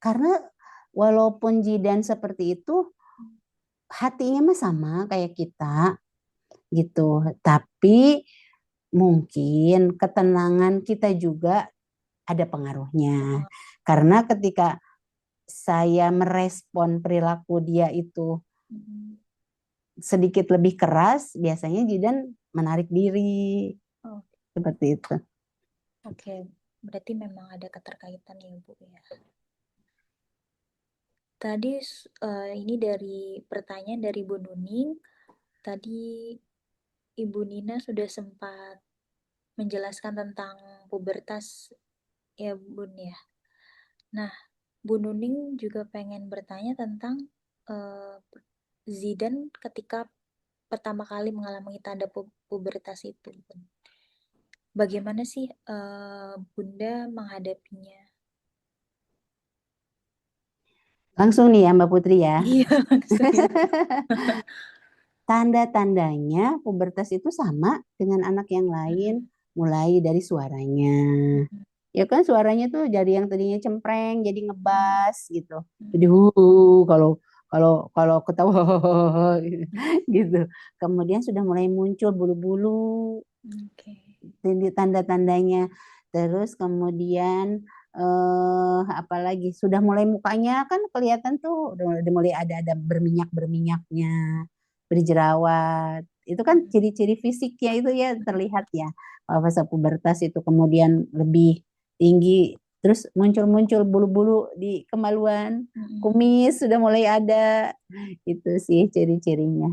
karena walaupun Zidan seperti itu, hatinya mah sama kayak kita gitu. Tapi mungkin ketenangan kita juga ada pengaruhnya. Karena ketika saya merespon perilaku dia itu sedikit lebih keras, biasanya Zidan menarik diri. Seperti itu. Oke, berarti memang ada keterkaitan ya Bu ya. Tadi ini dari pertanyaan dari Bu Nuning. Tadi Ibu Nina sudah sempat menjelaskan tentang pubertas ya Bun ya. Nah, Bu Nuning juga pengen bertanya tentang Zidan ketika pertama kali mengalami tanda pubertas itu. Bagaimana sih Bunda menghadapinya? Langsung nih ya Mbak Putri ya. Iya, langsung ya. Tanda-tandanya pubertas itu sama dengan anak yang lain, mulai dari suaranya. Ya kan suaranya tuh jadi yang tadinya cempreng jadi ngebas gitu. Jadi kalau kalau ketawa gitu. Kemudian sudah mulai muncul bulu-bulu. Tanda-tandanya. Terus kemudian apalagi sudah mulai mukanya kan kelihatan tuh udah mulai ada berminyak-berminyaknya, berjerawat. Itu kan ciri-ciri fisiknya itu ya terlihat ya. Kalau fase pubertas itu kemudian lebih tinggi, terus muncul-muncul bulu-bulu di kemaluan, kumis sudah mulai ada. Itu sih ciri-cirinya.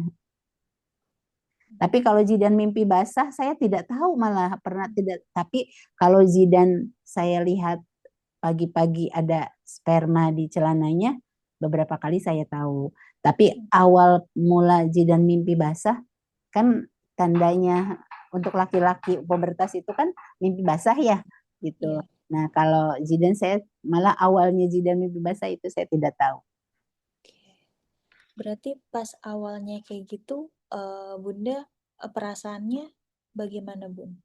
Tapi kalau Zidan mimpi basah, saya tidak tahu malah pernah tidak. Tapi kalau Zidan saya lihat pagi-pagi ada sperma di celananya, beberapa kali saya tahu. Tapi awal mula Zidan mimpi basah, kan tandanya untuk laki-laki pubertas itu kan mimpi basah ya, gitu. Nah kalau Zidan saya malah awalnya Zidan mimpi basah itu saya tidak tahu. Berarti pas awalnya kayak gitu, Bunda perasaannya bagaimana Bun?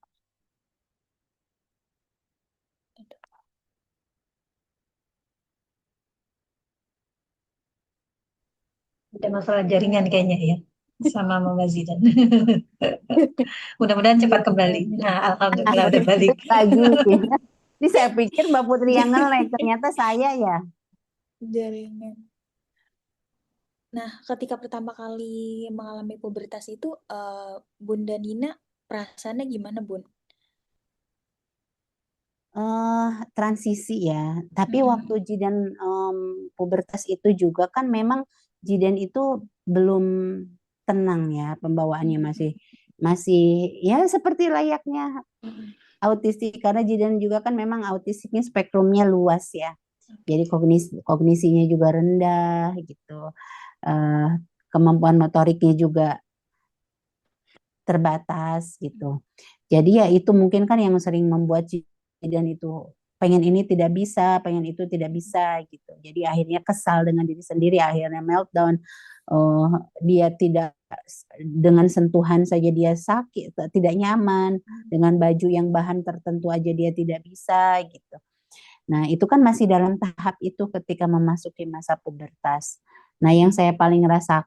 Ada masalah jaringan kayaknya ya. sama Mama Zidan. Mudah-mudahan cepat kembali. Amin. Nah, alhamdulillah udah balik. Lagi sih. Ini saya pikir Mbak Putri yang nge-lag, ternyata saya ya. Jaringan. Nah, ketika pertama kali mengalami pubertas itu, Bunda Nina perasaannya gimana, Bun? Transisi ya. Tapi Mm-mm. waktu Jidan pubertas itu juga kan memang Jidan itu belum tenang ya, pembawaannya masih masih ya seperti layaknya Mm-mm. autistik, karena Jidan juga kan memang autistiknya spektrumnya luas ya. Jadi kognisinya juga rendah gitu. Eh, Kemampuan motoriknya juga terbatas gitu. Jadi ya itu mungkin kan yang sering membuat Jidan itu pengen ini tidak bisa, pengen itu tidak bisa gitu. Jadi akhirnya kesal dengan diri sendiri, akhirnya meltdown. Eh, Dia tidak, dengan sentuhan saja dia sakit, tidak nyaman, dengan baju yang bahan tertentu aja dia tidak bisa gitu. Nah, itu kan masih dalam tahap itu ketika memasuki masa pubertas. Nah, yang saya paling rasakan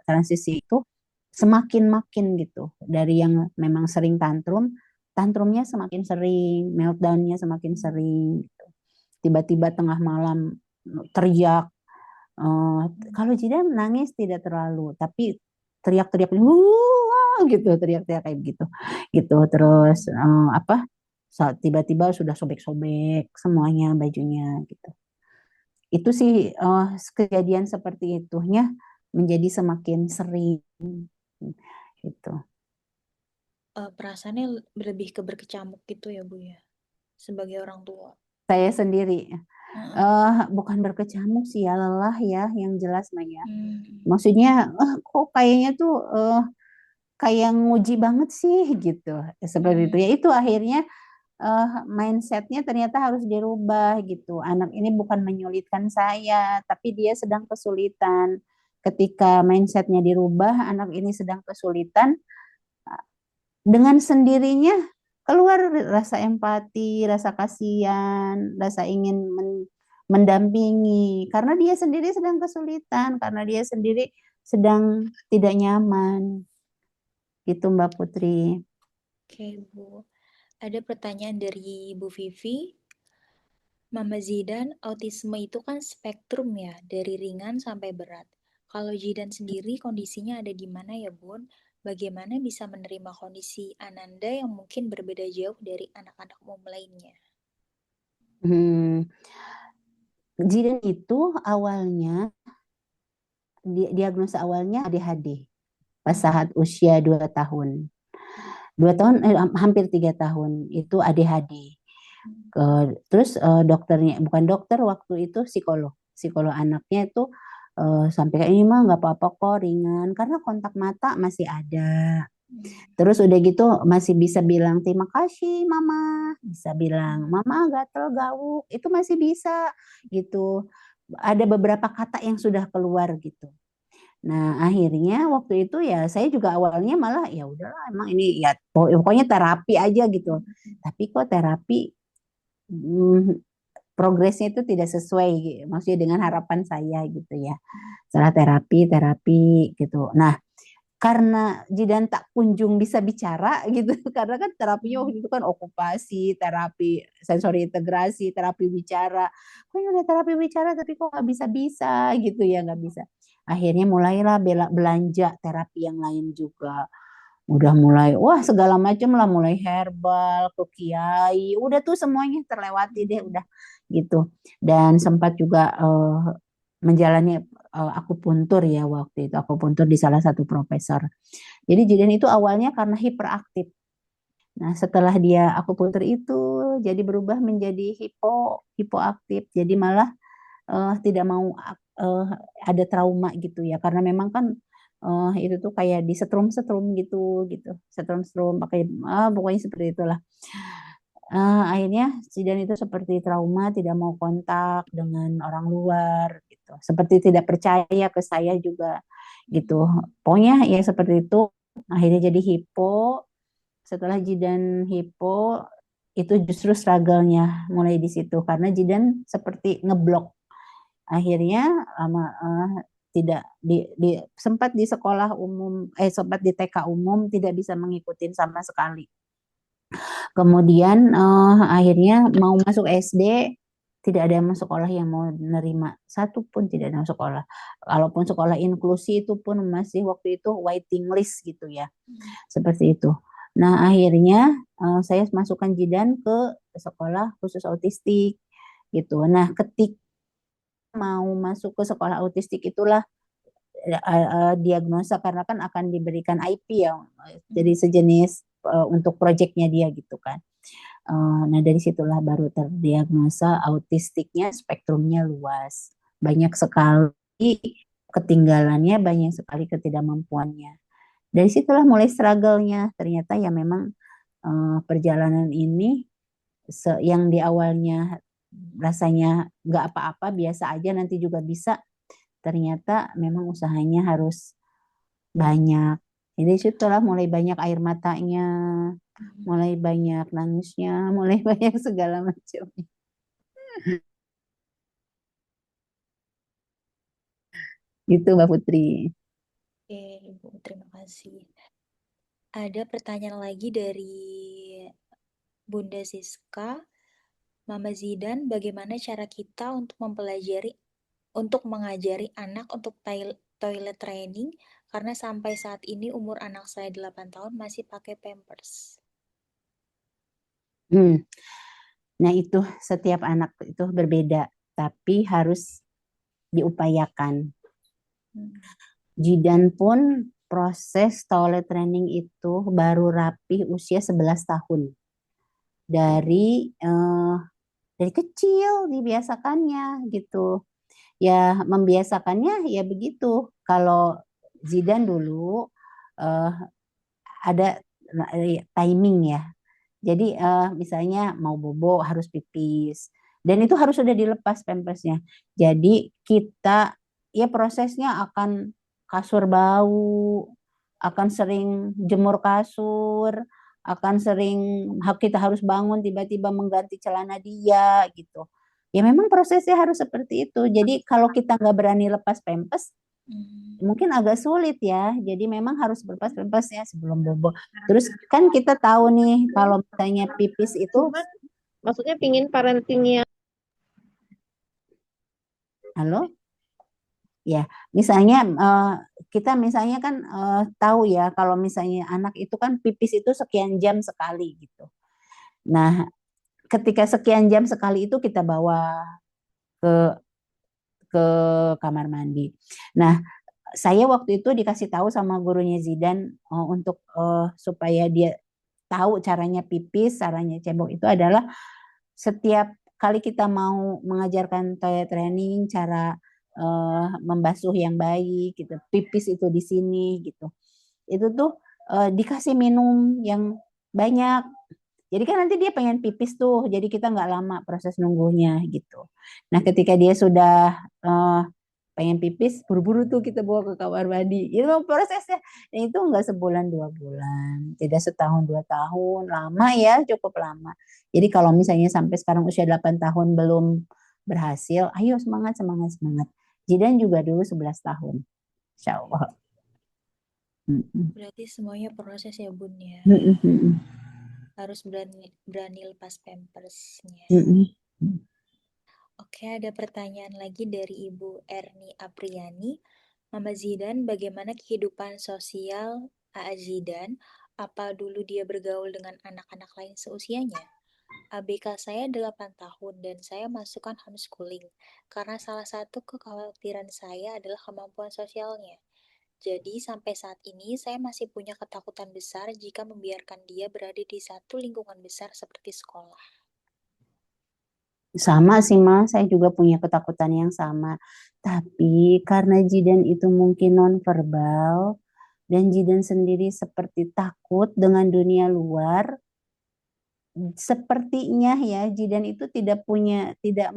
transisi itu semakin makin gitu, dari yang memang sering tantrumnya semakin sering, meltdownnya semakin sering gitu. Tiba-tiba tengah malam teriak. Kalau Jidan nangis tidak terlalu, tapi teriak-teriak "Wah!" gitu, teriak-teriak kayak gitu terus apa, saat tiba-tiba sudah sobek-sobek semuanya bajunya gitu. Itu sih kejadian seperti itunya menjadi semakin sering gitu. Perasaannya lebih ke berkecamuk gitu ya, Bu ya, sebagai orang tua. Saya sendiri Heeh. bukan berkecamuk sih ya, lelah ya yang jelas Maya. Ya. Hmm. Maksudnya kok kayaknya tuh kayak nguji banget sih gitu. Seperti itu ya, itu akhirnya mindsetnya ternyata harus dirubah gitu. Anak ini bukan menyulitkan saya, tapi dia sedang kesulitan. Ketika mindsetnya dirubah, anak ini sedang kesulitan, dengan sendirinya keluar rasa empati, rasa kasihan, rasa ingin mendampingi, karena dia sendiri sedang kesulitan, karena dia sendiri sedang tidak nyaman. Gitu Mbak Putri. Oke, Bu. Ada pertanyaan dari Bu Vivi. Mama Zidan, autisme itu kan spektrum ya, dari ringan sampai berat. Kalau Zidan sendiri kondisinya ada di mana ya, Bun? Bagaimana bisa menerima kondisi Ananda yang mungkin berbeda jauh dari anak-anak umum lainnya? Jidan itu awalnya, diagnosa awalnya ADHD pas saat usia 2 tahun. 2 tahun, hampir 3 tahun itu ADHD. Terus dokternya, bukan dokter waktu itu, psikolog anaknya itu sampai kayak ini mah nggak apa-apa kok, ringan, karena kontak mata masih ada. Terus udah gitu masih bisa bilang terima kasih mama, bisa bilang mama gatel gawuk, itu masih bisa gitu. Ada beberapa kata yang sudah keluar gitu. Nah, akhirnya waktu itu ya saya juga awalnya malah ya udahlah, emang ini ya pokoknya terapi aja gitu. Tapi kok terapi progresnya itu tidak sesuai, maksudnya dengan harapan saya gitu ya. Setelah terapi gitu. Nah, karena Jidan tak kunjung bisa bicara gitu, karena kan terapinya waktu itu kan okupasi, terapi sensori integrasi, terapi bicara. Kok ini udah terapi bicara tapi kok nggak bisa-bisa gitu ya, nggak bisa. Akhirnya mulailah belanja terapi yang lain juga. Udah mulai, wah segala macam lah, mulai herbal, ke kiai, udah tuh semuanya terlewati deh, udah gitu. Dan sempat juga menjalani akupuntur ya waktu itu, akupuntur di salah satu profesor. Jadi Jidan itu awalnya karena hiperaktif. Nah setelah dia akupuntur itu jadi berubah menjadi hipoaktif. Jadi malah tidak mau ada trauma gitu ya, karena memang kan itu tuh kayak di setrum gitu, setrum pakai pokoknya seperti itulah. Akhirnya Zidan itu seperti trauma, tidak mau kontak dengan orang luar gitu, seperti tidak percaya ke saya juga gitu. Pokoknya ya seperti itu. Akhirnya jadi hipo. Setelah Jidan hipo, itu justru struggle-nya mulai di situ, karena Jidan seperti ngeblok akhirnya tidak sempat di sekolah umum, sempat di TK umum tidak bisa mengikuti sama sekali. Kemudian akhirnya mau masuk SD, tidak ada yang masuk sekolah yang mau menerima, satu pun tidak ada yang masuk sekolah. Kalaupun sekolah inklusi itu pun masih waktu itu waiting list gitu ya, seperti itu. Nah akhirnya saya masukkan Jidan ke sekolah khusus autistik gitu. Nah ketika mau masuk ke sekolah autistik itulah diagnosa, karena kan akan diberikan IP ya, jadi sejenis untuk proyeknya dia gitu kan. Nah dari situlah baru terdiagnosa autistiknya, spektrumnya luas, banyak sekali ketinggalannya, banyak sekali ketidakmampuannya. Dari situlah mulai struggle-nya. Ternyata ya memang perjalanan ini yang di awalnya rasanya nggak apa-apa, biasa aja, nanti juga bisa. Ternyata memang usahanya harus banyak. Jadi situlah mulai banyak air matanya, mulai banyak nangisnya, mulai banyak segala macam. Gitu Mbak Putri. Oke, Ibu, terima kasih. Ada pertanyaan lagi dari Bunda Siska. Mama Zidan, bagaimana cara kita untuk mengajari anak untuk toilet training karena sampai saat ini umur anak saya 8 tahun masih pakai Pampers. Nah itu setiap anak itu berbeda, tapi harus diupayakan. Jidan pun proses toilet training itu baru rapih usia 11 tahun. Dari kecil dibiasakannya gitu. Ya membiasakannya ya begitu. Kalau Zidan dulu ada timing ya. Jadi misalnya mau bobo harus pipis. Dan itu harus sudah dilepas pampersnya. Jadi kita ya prosesnya akan kasur bau, akan sering jemur kasur, akan sering kita harus bangun tiba-tiba mengganti celana dia gitu. Ya memang prosesnya harus seperti itu. Jadi kalau kita nggak berani lepas pampers, mungkin agak sulit ya. Jadi memang harus berlepas pampers ya sebelum bobo. Terus kan kita tahu nih kalau misalnya pipis itu, Maksudnya pingin parentingnya. halo? Ya, misalnya kita misalnya kan tahu ya kalau misalnya anak itu kan pipis itu sekian jam sekali gitu. Nah, ketika sekian jam sekali itu kita bawa ke kamar mandi. Nah, saya waktu itu dikasih tahu sama gurunya Zidan untuk supaya dia tahu caranya pipis, caranya cebok itu adalah setiap kali kita mau mengajarkan toilet training, cara membasuh yang baik gitu, pipis itu di sini gitu. Itu tuh dikasih minum yang banyak. Jadi kan nanti dia pengen pipis tuh, jadi kita nggak lama proses nunggunya gitu. Nah ketika dia sudah pengen pipis, buru-buru tuh kita bawa ke kamar mandi. Itu prosesnya, dan itu nggak sebulan 2 bulan, tidak setahun 2 tahun, lama ya, cukup lama. Jadi kalau misalnya sampai sekarang usia 8 tahun belum berhasil, ayo semangat, semangat, semangat. Jidan juga dulu 11 tahun, insya Allah. Berarti semuanya proses ya Bun ya. Harus berani lepas pampersnya. Oke, ada pertanyaan lagi dari Ibu Erni Apriani. Mama Zidan, bagaimana kehidupan sosial AA Zidan? Apa dulu dia bergaul dengan anak-anak lain seusianya? ABK saya 8 tahun dan saya masukkan homeschooling karena salah satu kekhawatiran saya adalah kemampuan sosialnya. Jadi sampai saat ini saya masih punya ketakutan besar jika membiarkan dia berada di satu lingkungan besar seperti sekolah. Sama sih Mas, saya juga punya ketakutan yang sama. Tapi karena Jidan itu mungkin nonverbal dan Jidan sendiri seperti takut dengan dunia luar, sepertinya ya Jidan itu tidak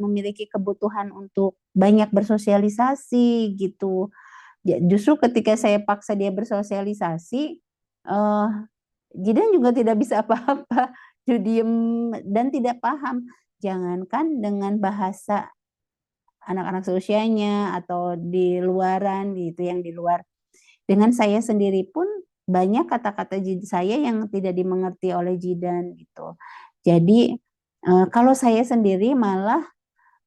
memiliki kebutuhan untuk banyak bersosialisasi gitu. Justru ketika saya paksa dia bersosialisasi, Jidan juga tidak bisa apa-apa, diem dan tidak paham. Jangankan dengan bahasa anak-anak seusianya atau di luaran gitu yang di luar. Dengan saya sendiri pun banyak kata-kata saya yang tidak dimengerti oleh Jidan gitu. Jadi kalau saya sendiri malah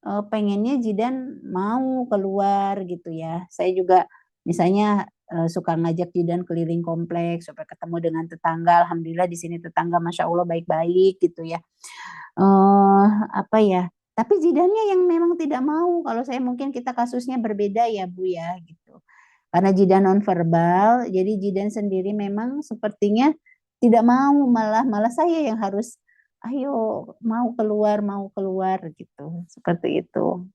pengennya Jidan mau keluar gitu ya. Saya juga misalnya suka ngajak Jidan keliling kompleks supaya ketemu dengan tetangga. Alhamdulillah di sini tetangga Masya Allah baik-baik gitu ya. Apa ya? Tapi Jidannya yang memang tidak mau. Kalau saya mungkin kita kasusnya berbeda ya Bu ya gitu. Karena Jidan nonverbal, jadi Jidan sendiri memang sepertinya tidak mau, malah saya yang harus ayo mau keluar gitu. Seperti itu.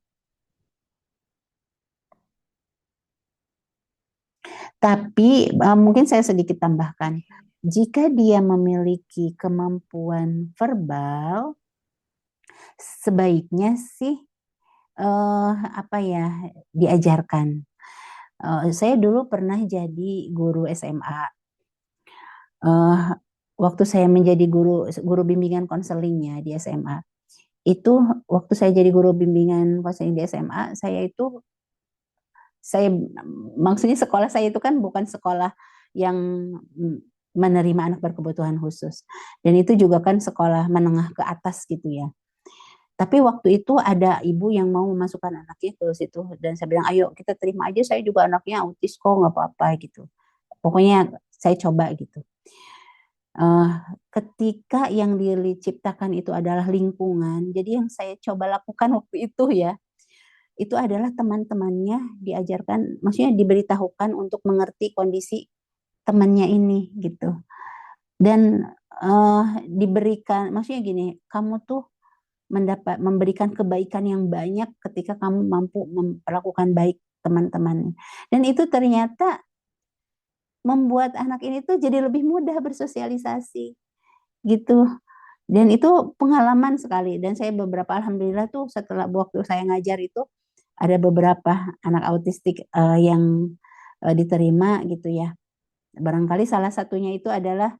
Tapi mungkin saya sedikit tambahkan. Jika dia memiliki kemampuan verbal, sebaiknya sih apa ya diajarkan. Saya dulu pernah jadi guru SMA. Waktu saya menjadi guru bimbingan konselingnya di SMA, itu waktu saya jadi guru bimbingan konseling di SMA, saya maksudnya sekolah saya itu kan bukan sekolah yang menerima anak berkebutuhan khusus, dan itu juga kan sekolah menengah ke atas gitu ya. Tapi waktu itu ada ibu yang mau memasukkan anaknya ke situ dan saya bilang ayo kita terima aja, saya juga anaknya autis kok, nggak apa-apa gitu. Pokoknya saya coba gitu. Ketika yang diciptakan itu adalah lingkungan, jadi yang saya coba lakukan waktu itu ya, itu adalah teman-temannya diajarkan, maksudnya diberitahukan untuk mengerti kondisi temannya ini gitu. Dan diberikan, maksudnya gini, kamu tuh memberikan kebaikan yang banyak ketika kamu mampu memperlakukan baik teman-teman. Dan itu ternyata membuat anak ini tuh jadi lebih mudah bersosialisasi gitu. Dan itu pengalaman sekali. Dan saya beberapa alhamdulillah tuh setelah waktu saya ngajar itu ada beberapa anak autistik yang diterima gitu ya. Barangkali salah satunya itu adalah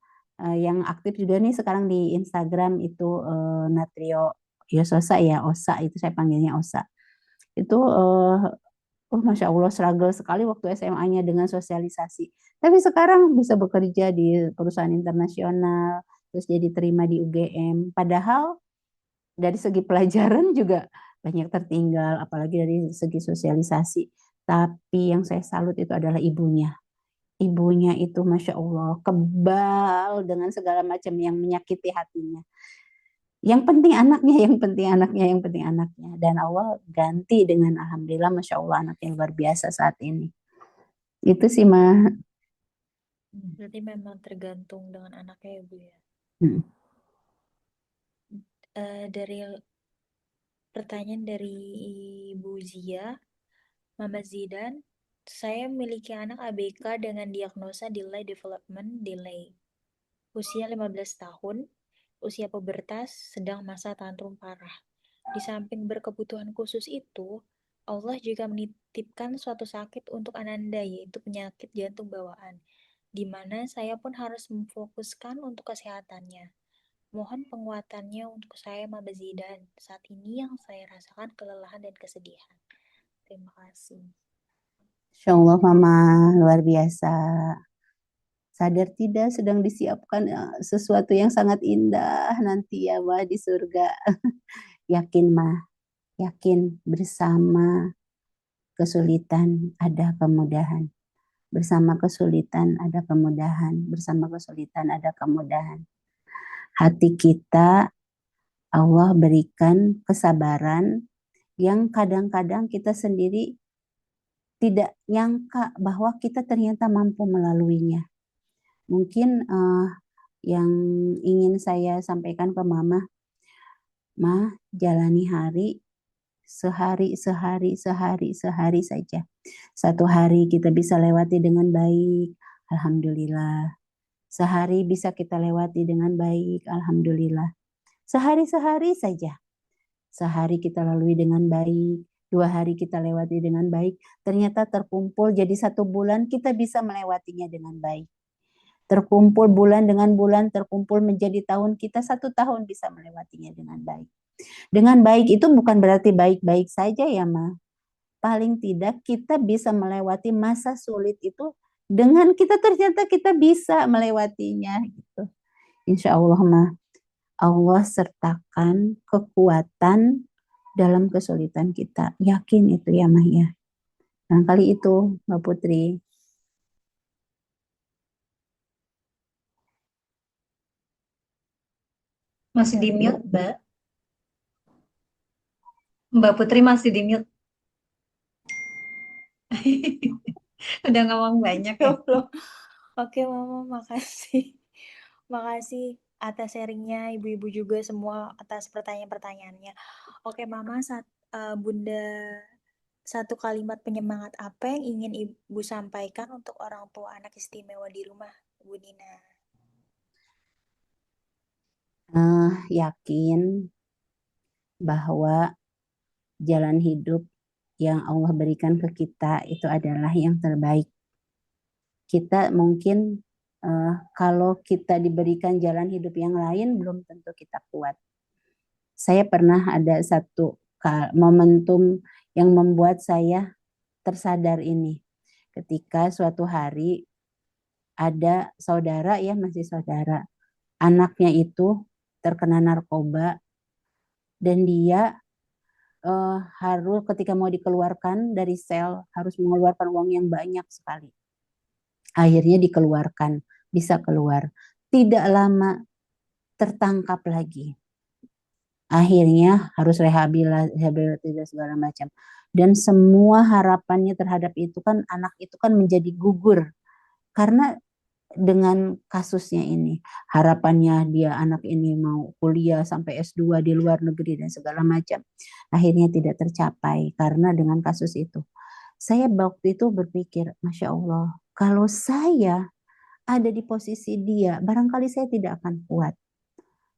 yang aktif juga nih sekarang di Instagram itu Natrio Yososa ya, Osa itu saya panggilnya Osa. Itu Masya Allah struggle sekali waktu SMA-nya dengan sosialisasi. Tapi sekarang bisa bekerja di perusahaan internasional, terus jadi terima di UGM. Padahal dari segi pelajaran juga banyak tertinggal, apalagi dari segi sosialisasi. Tapi yang saya salut itu adalah ibunya. Ibunya itu Masya Allah kebal dengan segala macam yang menyakiti hatinya. Yang penting anaknya, yang penting anaknya, yang penting anaknya. Dan Allah ganti dengan alhamdulillah Masya Allah anak yang luar biasa saat ini. Itu sih mah. Berarti memang tergantung dengan anaknya ya Bu ya. Dari pertanyaan dari Ibu Zia, Mama Zidan, saya memiliki anak ABK dengan diagnosa delay development delay. Usia 15 tahun, usia pubertas, sedang masa tantrum parah. Di samping berkebutuhan khusus itu, Allah juga menitipkan suatu sakit untuk Ananda, yaitu penyakit jantung bawaan, di mana saya pun harus memfokuskan untuk kesehatannya. Mohon penguatannya untuk saya, Maba Zidan. Saat ini yang saya rasakan kelelahan dan kesedihan. Terima kasih. Insya Allah Mama luar biasa. Sadar tidak sedang disiapkan sesuatu yang sangat indah nanti ya Ma di surga. Yakin Ma, yakin bersama kesulitan ada kemudahan. Bersama kesulitan ada kemudahan. Bersama kesulitan ada kemudahan. Hati kita Allah berikan kesabaran yang kadang-kadang kita sendiri tidak nyangka bahwa kita ternyata mampu melaluinya. Mungkin yang ingin saya sampaikan ke Mama, Ma, jalani hari sehari saja. Satu hari kita bisa lewati dengan baik, alhamdulillah. Sehari bisa kita lewati dengan baik, alhamdulillah. Sehari saja. Sehari kita lalui dengan baik, 2 hari kita lewati dengan baik. Ternyata terkumpul jadi 1 bulan kita bisa melewatinya dengan baik. Terkumpul bulan dengan bulan, terkumpul menjadi tahun, kita 1 tahun bisa melewatinya dengan baik. Dengan baik itu bukan berarti baik-baik saja ya Ma. paling tidak kita bisa melewati masa sulit itu dengan kita ternyata kita bisa melewatinya gitu. Insya Allah mah Allah sertakan kekuatan dalam kesulitan kita. Yakin itu ya mah ya. Barangkali itu Mbak Putri. Masih di mute, Mbak. Mbak Putri masih di mute. Udah ngomong banyak ya. Oke, Mama, makasih. Makasih atas sharingnya, ibu-ibu juga semua atas pertanyaan-pertanyaannya. Oke, Mama, Bunda, satu kalimat penyemangat apa yang ingin Ibu sampaikan untuk orang tua anak istimewa di rumah, Bu Nina? Yakin bahwa jalan hidup yang Allah berikan ke kita itu adalah yang terbaik. Kita mungkin kalau kita diberikan jalan hidup yang lain belum tentu kita kuat. Saya pernah ada satu momentum yang membuat saya tersadar ini. Ketika suatu hari ada saudara ya, masih saudara, anaknya itu terkena narkoba dan dia harus ketika mau dikeluarkan dari sel harus mengeluarkan uang yang banyak sekali. Akhirnya dikeluarkan, bisa keluar. Tidak lama tertangkap lagi. Akhirnya harus rehabilitasi segala macam. Dan semua harapannya terhadap itu kan anak itu kan menjadi gugur. Karena dengan kasusnya ini, harapannya dia anak ini mau kuliah sampai S2 di luar negeri dan segala macam. Akhirnya tidak tercapai karena dengan kasus itu. Saya waktu itu berpikir, Masya Allah, kalau saya ada di posisi dia, barangkali saya tidak akan kuat.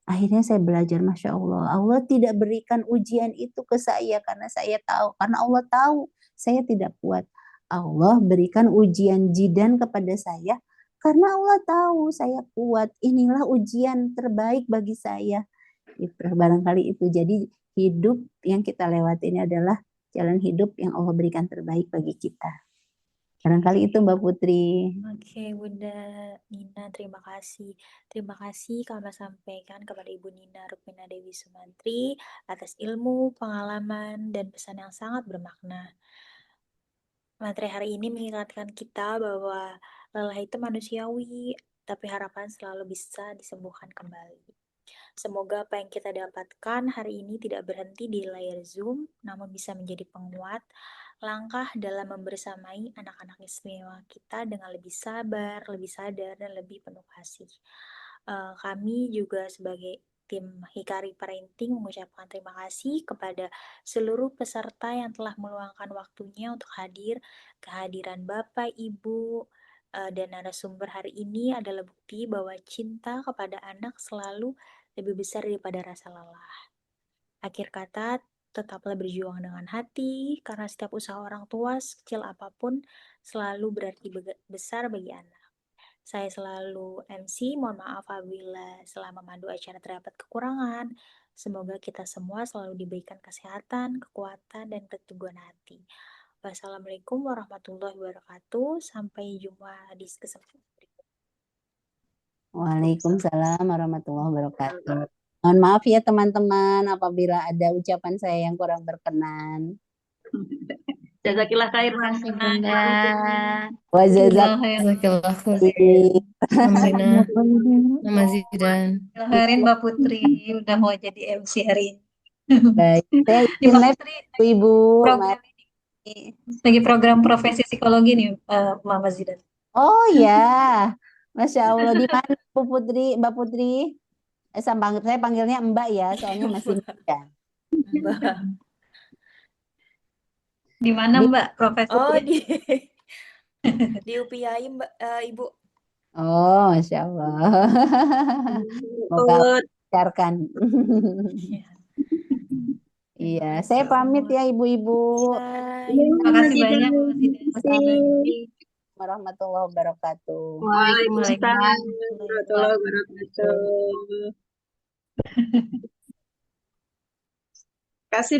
Akhirnya saya belajar, Masya Allah, Allah tidak berikan ujian itu ke saya karena saya tahu, karena Allah tahu saya tidak kuat. Allah berikan ujian jidan kepada saya karena Allah tahu saya kuat. Inilah ujian terbaik bagi saya. Itu barangkali itu. Jadi hidup yang kita lewati ini adalah jalan hidup yang Allah berikan terbaik bagi kita. Barangkali itu Mbak Putri. Oke, Bunda Nina, terima kasih. Terima kasih kami sampaikan kepada Ibu Nina Rukmina Dewi Sumantri atas ilmu, pengalaman, dan pesan yang sangat bermakna. Materi hari ini mengingatkan kita bahwa lelah itu manusiawi, tapi harapan selalu bisa disembuhkan kembali. Semoga apa yang kita dapatkan hari ini tidak berhenti di layar Zoom, namun bisa menjadi penguat langkah dalam membersamai anak-anak istimewa kita dengan lebih sabar, lebih sadar, dan lebih penuh kasih. Kami juga sebagai tim Hikari Parenting mengucapkan terima kasih kepada seluruh peserta yang telah meluangkan waktunya untuk hadir. Kehadiran Bapak, Ibu, dan narasumber hari ini adalah bukti bahwa cinta kepada anak selalu lebih besar daripada rasa lelah. Akhir kata, tetaplah berjuang dengan hati, karena setiap usaha orang tua, sekecil apapun, selalu berarti besar bagi anak. Saya selalu MC, mohon maaf apabila selama memandu acara terdapat kekurangan. Semoga kita semua selalu diberikan kesehatan, kekuatan, dan keteguhan hati. Wassalamualaikum warahmatullahi wabarakatuh. Sampai jumpa di kesempatan berikutnya. Waalaikumsalam warahmatullahi wabarakatuh. Mohon maaf ya teman-teman apabila ada ucapan saya yang kurang berkenan. Jazakillah khair, Terima kasih, Bunda. Wa Jazakallah jazakallahu Alhamdulillah, Mama Zidan. khairin Mbak Putri udah mau jadi MC hari ini. baik. Saya Ini izin Mbak live Putri Ibu. program lagi program profesi psikologi nih Mama Zidan. Oh ya, Masya Allah. Di mana Bu Putri, Mbak Putri? Saya panggilnya Mbak ya, soalnya masih muda. Mbak. Di mana Di- Mbak profesi? Oh, di UPI, Mbak, Ibu. Oh, Masya Allah. Semoga Allah lancarkan. Iya, saya pamit ya ibu-ibu. Terima kasih banyak Mama Zidan. Assalamualaikum warahmatullahi wabarakatuh. Waalaikumsalam warahmatullahi wabarakatuh. Kasih